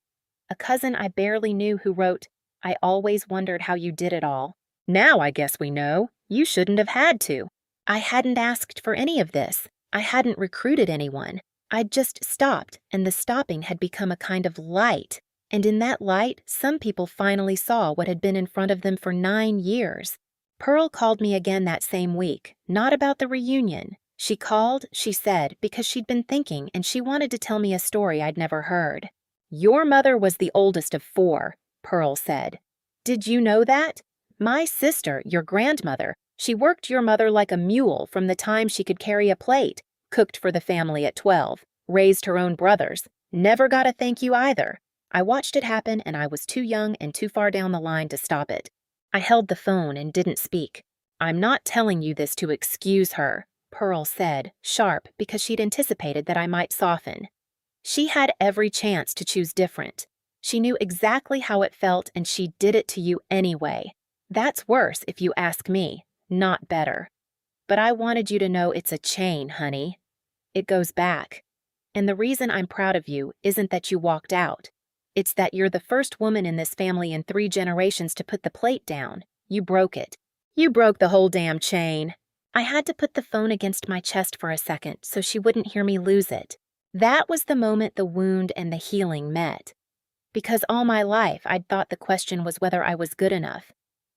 A cousin I barely knew who wrote, "I always wondered how you did it all. Now I guess we know. You shouldn't have had to." I hadn't asked for any of this. I hadn't recruited anyone. I'd just stopped, and the stopping had become a kind of light. And in that light, some people finally saw what had been in front of them for 9 years. Pearl called me again that same week, not about the reunion. She called, she said, because she'd been thinking and she wanted to tell me a story I'd never heard. "Your mother was the oldest of 4, Pearl said. "Did you know that? My sister, your grandmother, she worked your mother like a mule from the time she could carry a plate, cooked for the family at 12, raised her own brothers, never got a thank you either. I watched it happen and I was too young and too far down the line to stop it." I held the phone and didn't speak. "I'm not telling you this to excuse her," Pearl said, sharp, because she'd anticipated that I might soften. "She had every chance to choose different. She knew exactly how it felt and she did it to you anyway. That's worse if you ask me, not better. But I wanted you to know it's a chain, honey. It goes back. And the reason I'm proud of you isn't that you walked out. It's that you're the first woman in this family in 3 generations to put the plate down. You broke it. You broke the whole damn chain. I had to put the phone against my chest for a second so she wouldn't hear me lose it. That was the moment the wound and the healing met. Because all my life I'd thought the question was whether I was good enough.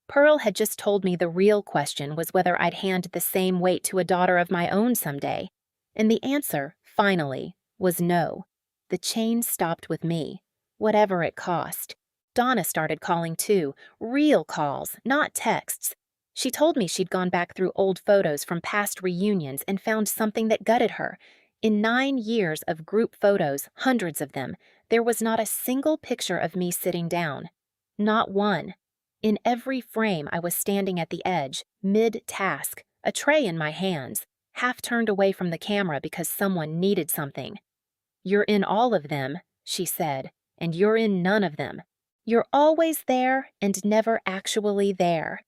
Pearl had just told me the real question was whether I'd hand the same weight to a daughter of my own someday. And the answer, finally, was no. The chain stopped with me, whatever it cost. Donna started calling too, real calls, not texts. She told me she'd gone back through old photos from past reunions and found something that gutted her. In 9 years of group photos, hundreds of them, there was not a single picture of me sitting down. Not one. In every frame, I was standing at the edge, mid-task, a tray in my hands, half turned away from the camera because someone needed something. "You're in all of them," she said, "and you're in none of them. You're always there and never actually there."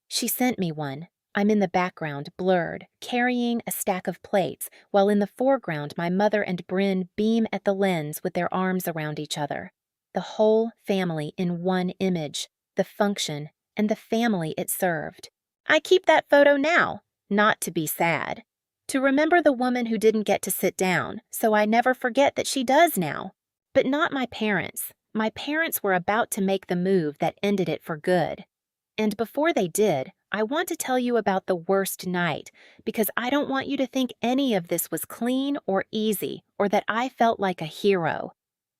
She sent me one. I'm in the background, blurred, carrying a stack of plates, while in the foreground my mother and Bryn beam at the lens with their arms around each other. The whole family in one image, the function, and the family it served. I keep that photo now, not to be sad. To remember the woman who didn't get to sit down, so I never forget that she does now. But not my parents. My parents were about to make the move that ended it for good. And before they did, I want to tell you about the worst night, because I don't want you to think any of this was clean or easy, or that I felt like a hero.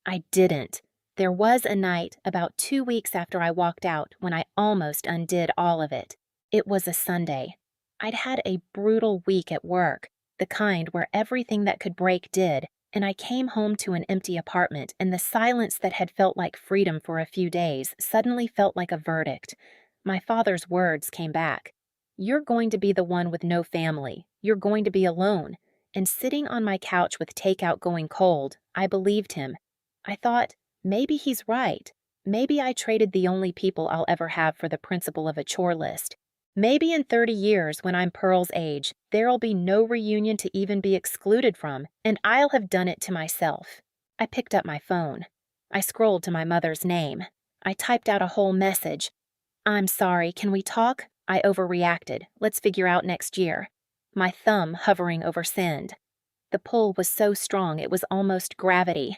I didn't. There was a night about 2 weeks after I walked out when I almost undid all of it. It was a Sunday. I'd had a brutal week at work, the kind where everything that could break did, and I came home to an empty apartment, and the silence that had felt like freedom for a few days suddenly felt like a verdict. My father's words came back. "You're going to be the one with no family. You're going to be alone." And sitting on my couch with takeout going cold, I believed him. I thought, maybe he's right. Maybe I traded the only people I'll ever have for the principle of a chore list. Maybe in 30 years, when I'm Pearl's age, there'll be no reunion to even be excluded from, and I'll have done it to myself. I picked up my phone. I scrolled to my mother's name. I typed out a whole message. "I'm sorry, can we talk? I overreacted. Let's figure out next year." My thumb hovering over send. The pull was so strong it was almost gravity.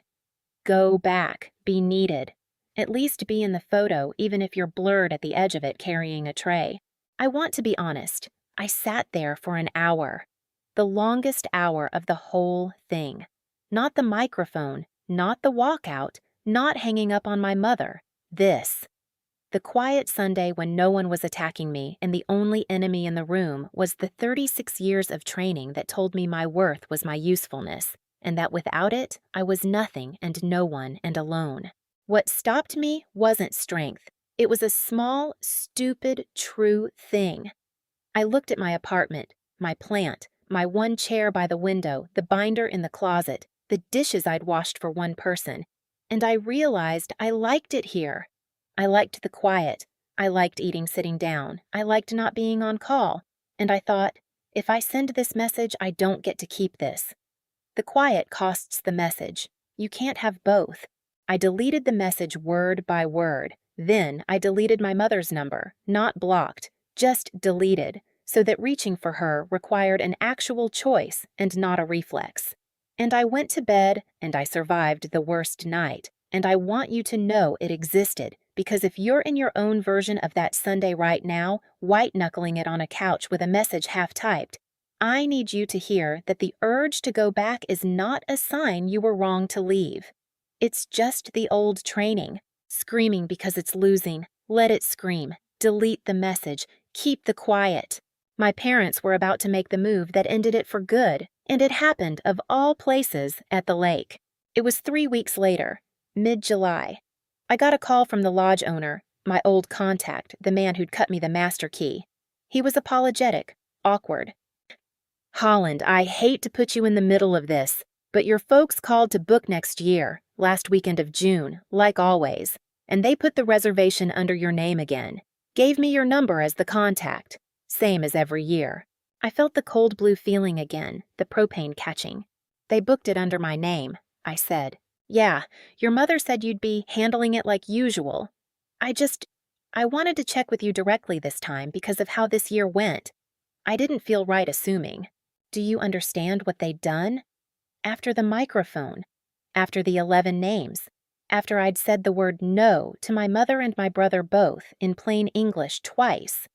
Go back. Be needed. At least be in the photo, even if you're blurred at the edge of it carrying a tray. I want to be honest. I sat there for an hour. The longest hour of the whole thing. Not the microphone, not the walkout, not hanging up on my mother. This. The quiet Sunday when no one was attacking me and the only enemy in the room was the 36 years of training that told me my worth was my usefulness, and that without it, I was nothing and no one and alone. What stopped me wasn't strength. It was a small, stupid, true thing. I looked at my apartment, my plant, my one chair by the window, the binder in the closet, the dishes I'd washed for one person, and I realized I liked it here. I liked the quiet. I liked eating sitting down. I liked not being on call. And I thought, if I send this message, I don't get to keep this. The quiet costs the message. You can't have both. I deleted the message word by word. Then I deleted my mother's number, not blocked, just deleted, so that reaching for her required an actual choice and not a reflex. And I went to bed, and I survived the worst night. And I want you to know it existed, because if you're in your own version of that Sunday right now, white-knuckling it on a couch with a message half-typed, I need you to hear that the urge to go back is not a sign you were wrong to leave. It's just the old training. Screaming because it's losing. Let it scream. Delete the message. Keep the quiet. My parents were about to make the move that ended it for good, and it happened, of all places, at the lake. It was 3 weeks later. Mid-July. I got a call from the lodge owner, my old contact, the man who'd cut me the master key. He was apologetic, awkward. "Holland, I hate to put you in the middle of this, but your folks called to book next year, last weekend of June, like always, and they put the reservation under your name again. Gave me your number as the contact. Same as every year." I felt the cold blue feeling again, the propane catching. "They booked it under my name," I said. "Yeah, your mother said you'd be handling it like usual. I I wanted to check with you directly this time because of how this year went. I didn't feel right assuming. Do you understand what they'd done? After the microphone, after the 11 names, after I'd said the word no to my mother and my brother both in plain English twice,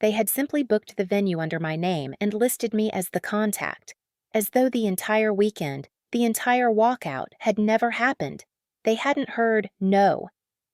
they had simply booked the venue under my name and listed me as the contact, as though the entire weekend, the entire walkout had never happened. They hadn't heard no.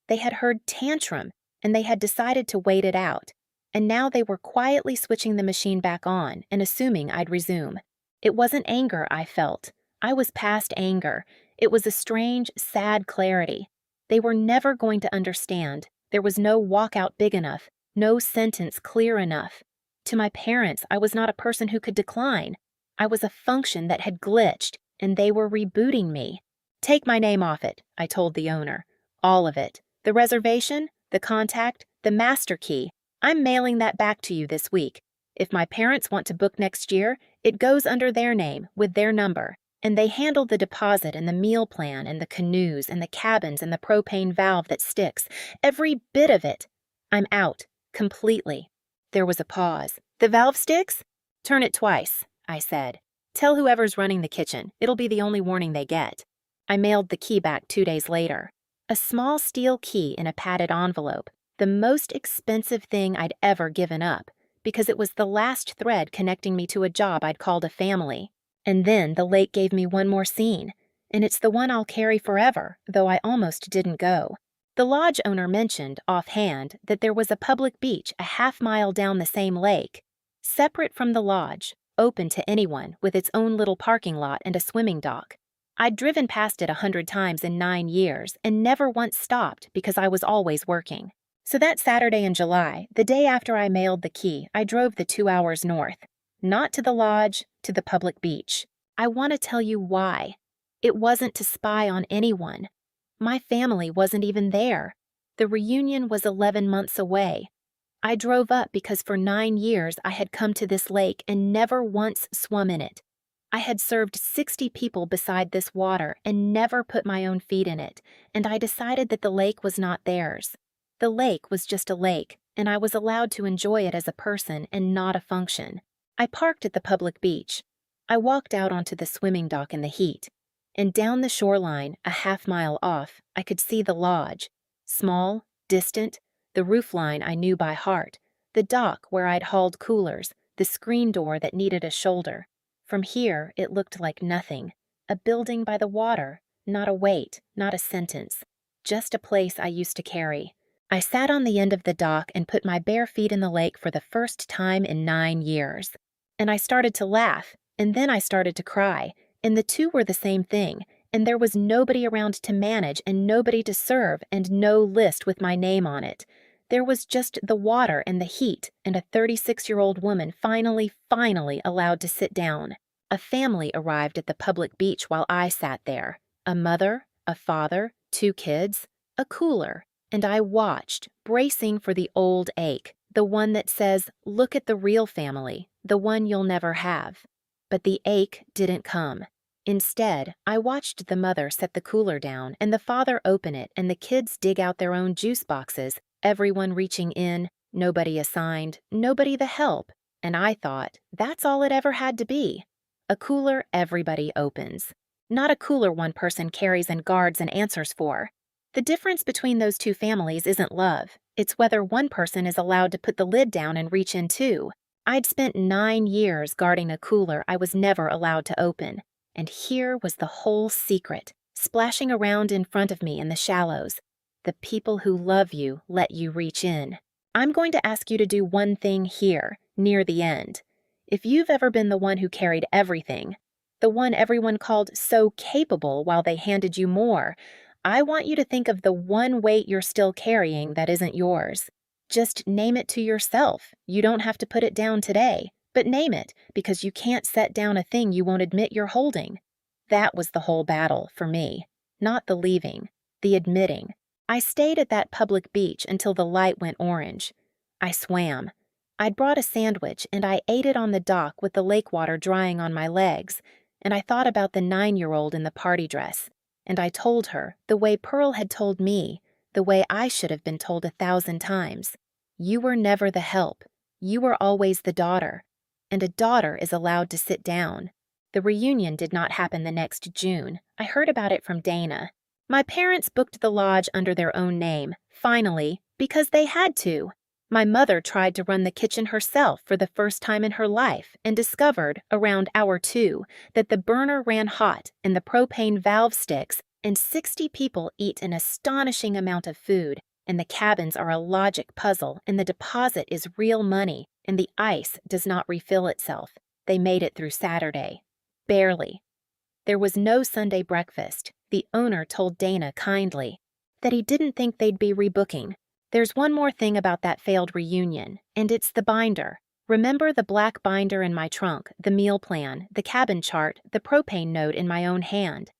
They had heard tantrum, and they had decided to wait it out. And now they were quietly switching the machine back on and assuming I'd resume. It wasn't anger I felt. I was past anger. It was a strange, sad clarity. They were never going to understand. There was no walkout big enough, no sentence clear enough. To my parents, I was not a person who could decline. I was a function that had glitched, and they were rebooting me. Take my name off it, I told the owner. All of it. The reservation, the contact, the master key. I'm mailing that back to you this week. If my parents want to book next year, it goes under their name, with their number. And they handle the deposit and the meal plan and the canoes and the cabins and the propane valve that sticks. Every bit of it. I'm out. Completely. There was a pause. The valve sticks? Turn it twice, I said. Tell whoever's running the kitchen. It'll be the only warning they get. I mailed the key back 2 days later. A small steel key in a padded envelope. The most expensive thing I'd ever given up, because it was the last thread connecting me to a job I'd called a family. And then the lake gave me one more scene, and it's the one I'll carry forever, though I almost didn't go. The lodge owner mentioned, offhand, that there was a public beach a half-mile down the same lake, separate from the lodge, open to anyone, with its own little parking lot and a swimming dock. I'd driven past it 100 times in 9 years and never once stopped because I was always working. So that Saturday in July, the day after I mailed the key, I drove the 2 hours north. Not to the lodge, to the public beach. I want to tell you why. It wasn't to spy on anyone. My family wasn't even there. The reunion was 11 months away. I drove up because for 9 years I had come to this lake and never once swum in it. I had served 60 people beside this water and never put my own feet in it, and I decided that the lake was not theirs. The lake was just a lake, and I was allowed to enjoy it as a person and not a function. I parked at the public beach. I walked out onto the swimming dock in the heat, and down the shoreline, a half-mile off, I could see the lodge. Small, distant, the roofline I knew by heart, the dock where I'd hauled coolers, the screen door that needed a shoulder. From here, it looked like nothing. A building by the water, not a wait, not a sentence. Just a place I used to carry. I sat on the end of the dock and put my bare feet in the lake for the first time in 9 years. And I started to laugh, and then I started to cry, and the two were the same thing, and there was nobody around to manage and nobody to serve and no list with my name on it. There was just the water and the heat and a 36-year-old woman finally allowed to sit down. A family arrived at the public beach while I sat there. A mother, a father, 2 kids, a cooler. And I watched, bracing for the old ache, the one that says, look at the real family, the one you'll never have. But the ache didn't come. Instead, I watched the mother set the cooler down and the father open it and the kids dig out their own juice boxes, everyone reaching in, nobody assigned, nobody the help. And I thought, that's all it ever had to be. A cooler everybody opens. Not a cooler one person carries and guards and answers for. The difference between those 2 families isn't love. It's whether one person is allowed to put the lid down and reach in too. I'd spent 9 years guarding a cooler I was never allowed to open. And here was the whole secret, splashing around in front of me in the shallows. The people who love you let you reach in. I'm going to ask you to do one thing here, near the end. If you've ever been the one who carried everything, the one everyone called so capable while they handed you more, I want you to think of the one weight you're still carrying that isn't yours. Just name it to yourself. You don't have to put it down today, but name it, because you can't set down a thing you won't admit you're holding. That was the whole battle for me, not the leaving, the admitting. I stayed at that public beach until the light went orange. I swam. I'd brought a sandwich and I ate it on the dock with the lake water drying on my legs, and I thought about the 9-year-old in the party dress. And I told her, the way Pearl had told me, the way I should have been told 1,000 times. You were never the help. You were always the daughter. And a daughter is allowed to sit down. The reunion did not happen the next June. I heard about it from Dana. My parents booked the lodge under their own name, finally, because they had to. My mother tried to run the kitchen herself for the first time in her life and discovered, around hour 2, that the burner ran hot and the propane valve sticks, and 60 people eat an astonishing amount of food, and the cabins are a logic puzzle, and the deposit is real money, and the ice does not refill itself. They made it through Saturday. Barely. There was no Sunday breakfast. The owner told Dana kindly that he didn't think they'd be rebooking. There's one more thing about that failed reunion, and it's the binder. Remember the black binder in my trunk, the meal plan, the cabin chart, the propane note in my own hand?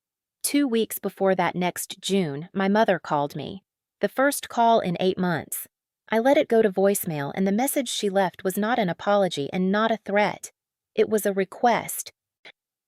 2 weeks before that next June, my mother called me. The first call in 8 months. I let it go to voicemail, and the message she left was not an apology and not a threat. It was a request.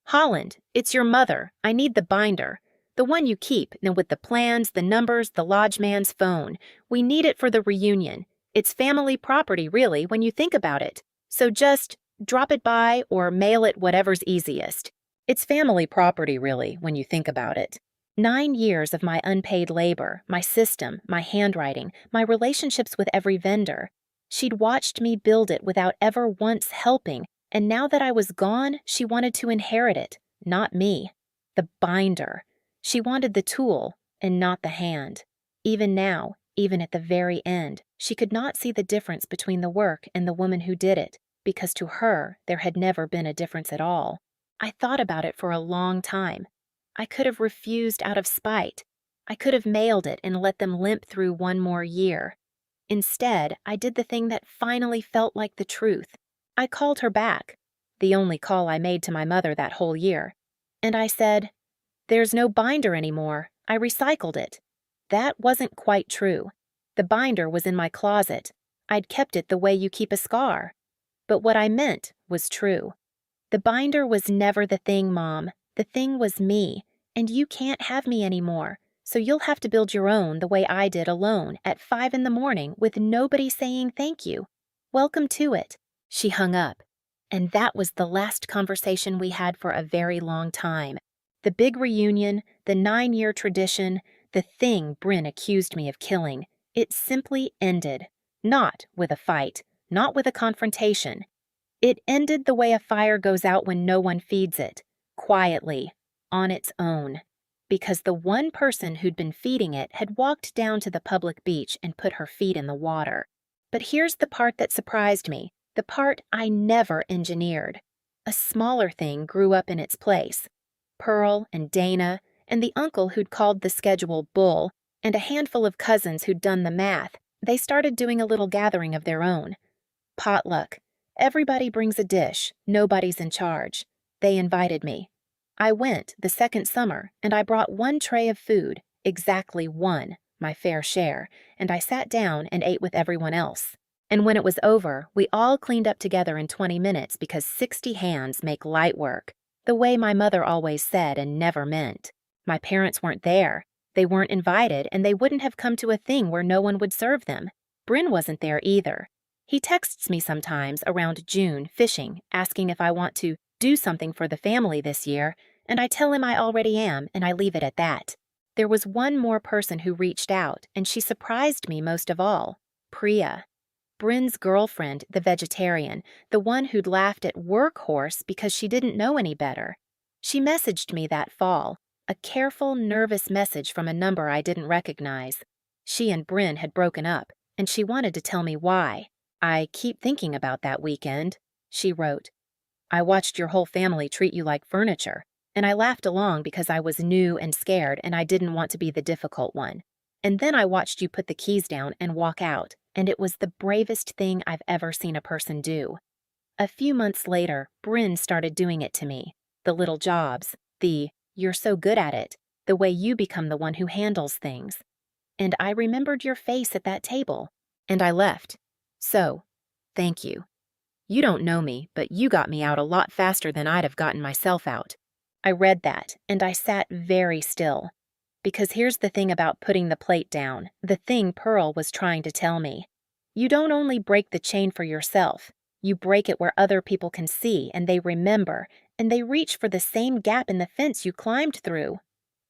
Holland, it's your mother. I need the binder. The one you keep, and with the plans, the numbers, the lodge man's phone. We need it for the reunion. It's family property, really, when you think about it. So just drop it by or mail it, whatever's easiest. It's family property, really, when you think about it. 9 years of my unpaid labor, my system, my handwriting, my relationships with every vendor. She'd watched me build it without ever once helping, and now that I was gone, she wanted to inherit it, not me. The binder. She wanted the tool and not the hand. Even now, even at the very end, she could not see the difference between the work and the woman who did it, because to her there had never been a difference at all. I thought about it for a long time. I could have refused out of spite. I could have mailed it and let them limp through one more year. Instead, I did the thing that finally felt like the truth. I called her back, the only call I made to my mother that whole year, and I said, "There's no binder anymore. I recycled it." That wasn't quite true. The binder was in my closet. I'd kept it the way you keep a scar. But what I meant was true. The binder was never the thing, Mom. The thing was me, and you can't have me anymore, so you'll have to build your own the way I did alone at 5 in the morning with nobody saying thank you. Welcome to it. She hung up, and that was the last conversation we had for a very long time. The big reunion, the 9-year tradition, the thing Bryn accused me of killing, it simply ended. Not with a fight, not with a confrontation. It ended the way a fire goes out when no one feeds it, quietly, on its own. Because the one person who'd been feeding it had walked down to the public beach and put her feet in the water. But here's the part that surprised me, the part I never engineered. A smaller thing grew up in its place. Pearl and Dana, and the uncle who'd called the schedule bull, and a handful of cousins who'd done the math, they started doing a little gathering of their own. Potluck. Everybody brings a dish, nobody's in charge. They invited me. I went the second summer, and I brought 1 tray of food, exactly 1, my fair share, and I sat down and ate with everyone else. And when it was over, we all cleaned up together in 20 minutes because 60 hands make light work, the way my mother always said and never meant. My parents weren't there. They weren't invited, and they wouldn't have come to a thing where no one would serve them. Bryn wasn't there either. He texts me sometimes around June, fishing, asking if I want to do something for the family this year, and I tell him I already am, and I leave it at that. There was one more person who reached out, and she surprised me most of all. Priya. Bryn's girlfriend, the vegetarian, the one who'd laughed at Workhorse because she didn't know any better. She messaged me that fall, a careful, nervous message from a number I didn't recognize. She and Bryn had broken up, and she wanted to tell me why. "I keep thinking about that weekend," she wrote. "I watched your whole family treat you like furniture, and I laughed along because I was new and scared and I didn't want to be the difficult one. And then I watched you put the keys down and walk out, and it was the bravest thing I've ever seen a person do." A few months later, Bryn started doing it to me. The little jobs, the "you're so good at it," the way you become the one who handles things. And I remembered your face at that table, and I left. So, thank you. You don't know me, but you got me out a lot faster than I'd have gotten myself out. I read that, and I sat very still. Because here's the thing about putting the plate down, the thing Pearl was trying to tell me. You don't only break the chain for yourself, you break it where other people can see and they remember, and they reach for the same gap in the fence you climbed through.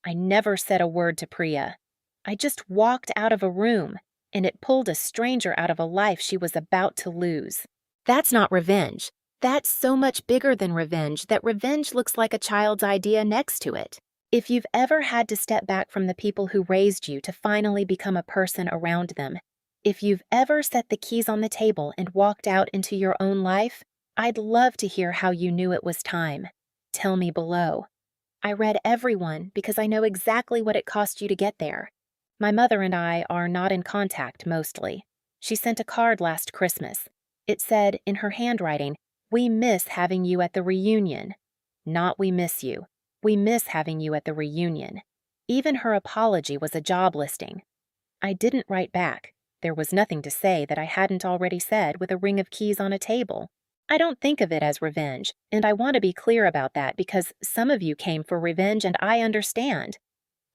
I never said a word to Priya. I just walked out of a room, and it pulled a stranger out of a life she was about to lose. That's not revenge. That's so much bigger than revenge that revenge looks like a child's idea next to it. If you've ever had to step back from the people who raised you to finally become a person around them, if you've ever set the keys on the table and walked out into your own life, I'd love to hear how you knew it was time. Tell me below. I read every one because I know exactly what it cost you to get there. My mother and I are not in contact mostly. She sent a card last Christmas. It said, in her handwriting, "We miss having you at the reunion." Not "we miss you." "We miss having you at the reunion." Even her apology was a job listing. I didn't write back. There was nothing to say that I hadn't already said with a ring of keys on a table. I don't think of it as revenge, and I want to be clear about that because some of you came for revenge and I understand.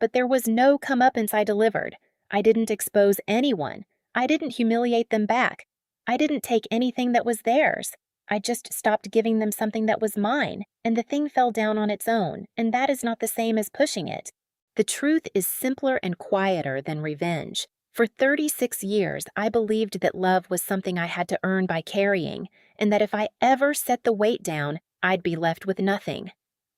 But there was no comeuppance I delivered. I didn't expose anyone. I didn't humiliate them back. I didn't take anything that was theirs. I just stopped giving them something that was mine, and the thing fell down on its own, and that is not the same as pushing it. The truth is simpler and quieter than revenge. For 36 years, I believed that love was something I had to earn by carrying, and that if I ever set the weight down, I'd be left with nothing.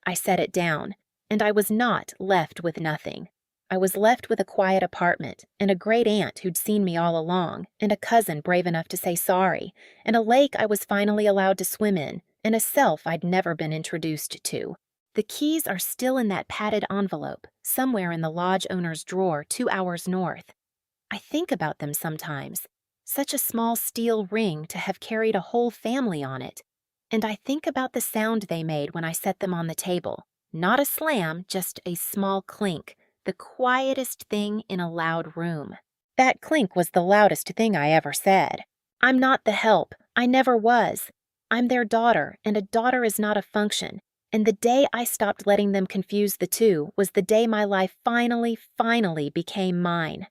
I set it down, and I was not left with nothing. I was left with a quiet apartment, and a great aunt who'd seen me all along, and a cousin brave enough to say sorry, and a lake I was finally allowed to swim in, and a self I'd never been introduced to. The keys are still in that padded envelope, somewhere in the lodge owner's drawer 2 hours north. I think about them sometimes. Such a small steel ring to have carried a whole family on it. And I think about the sound they made when I set them on the table. Not a slam, just a small clink, the quietest thing in a loud room. That clink was the loudest thing I ever said. I'm not the help. I never was. I'm their daughter, and a daughter is not a function. And the day I stopped letting them confuse the two was the day my life finally became mine.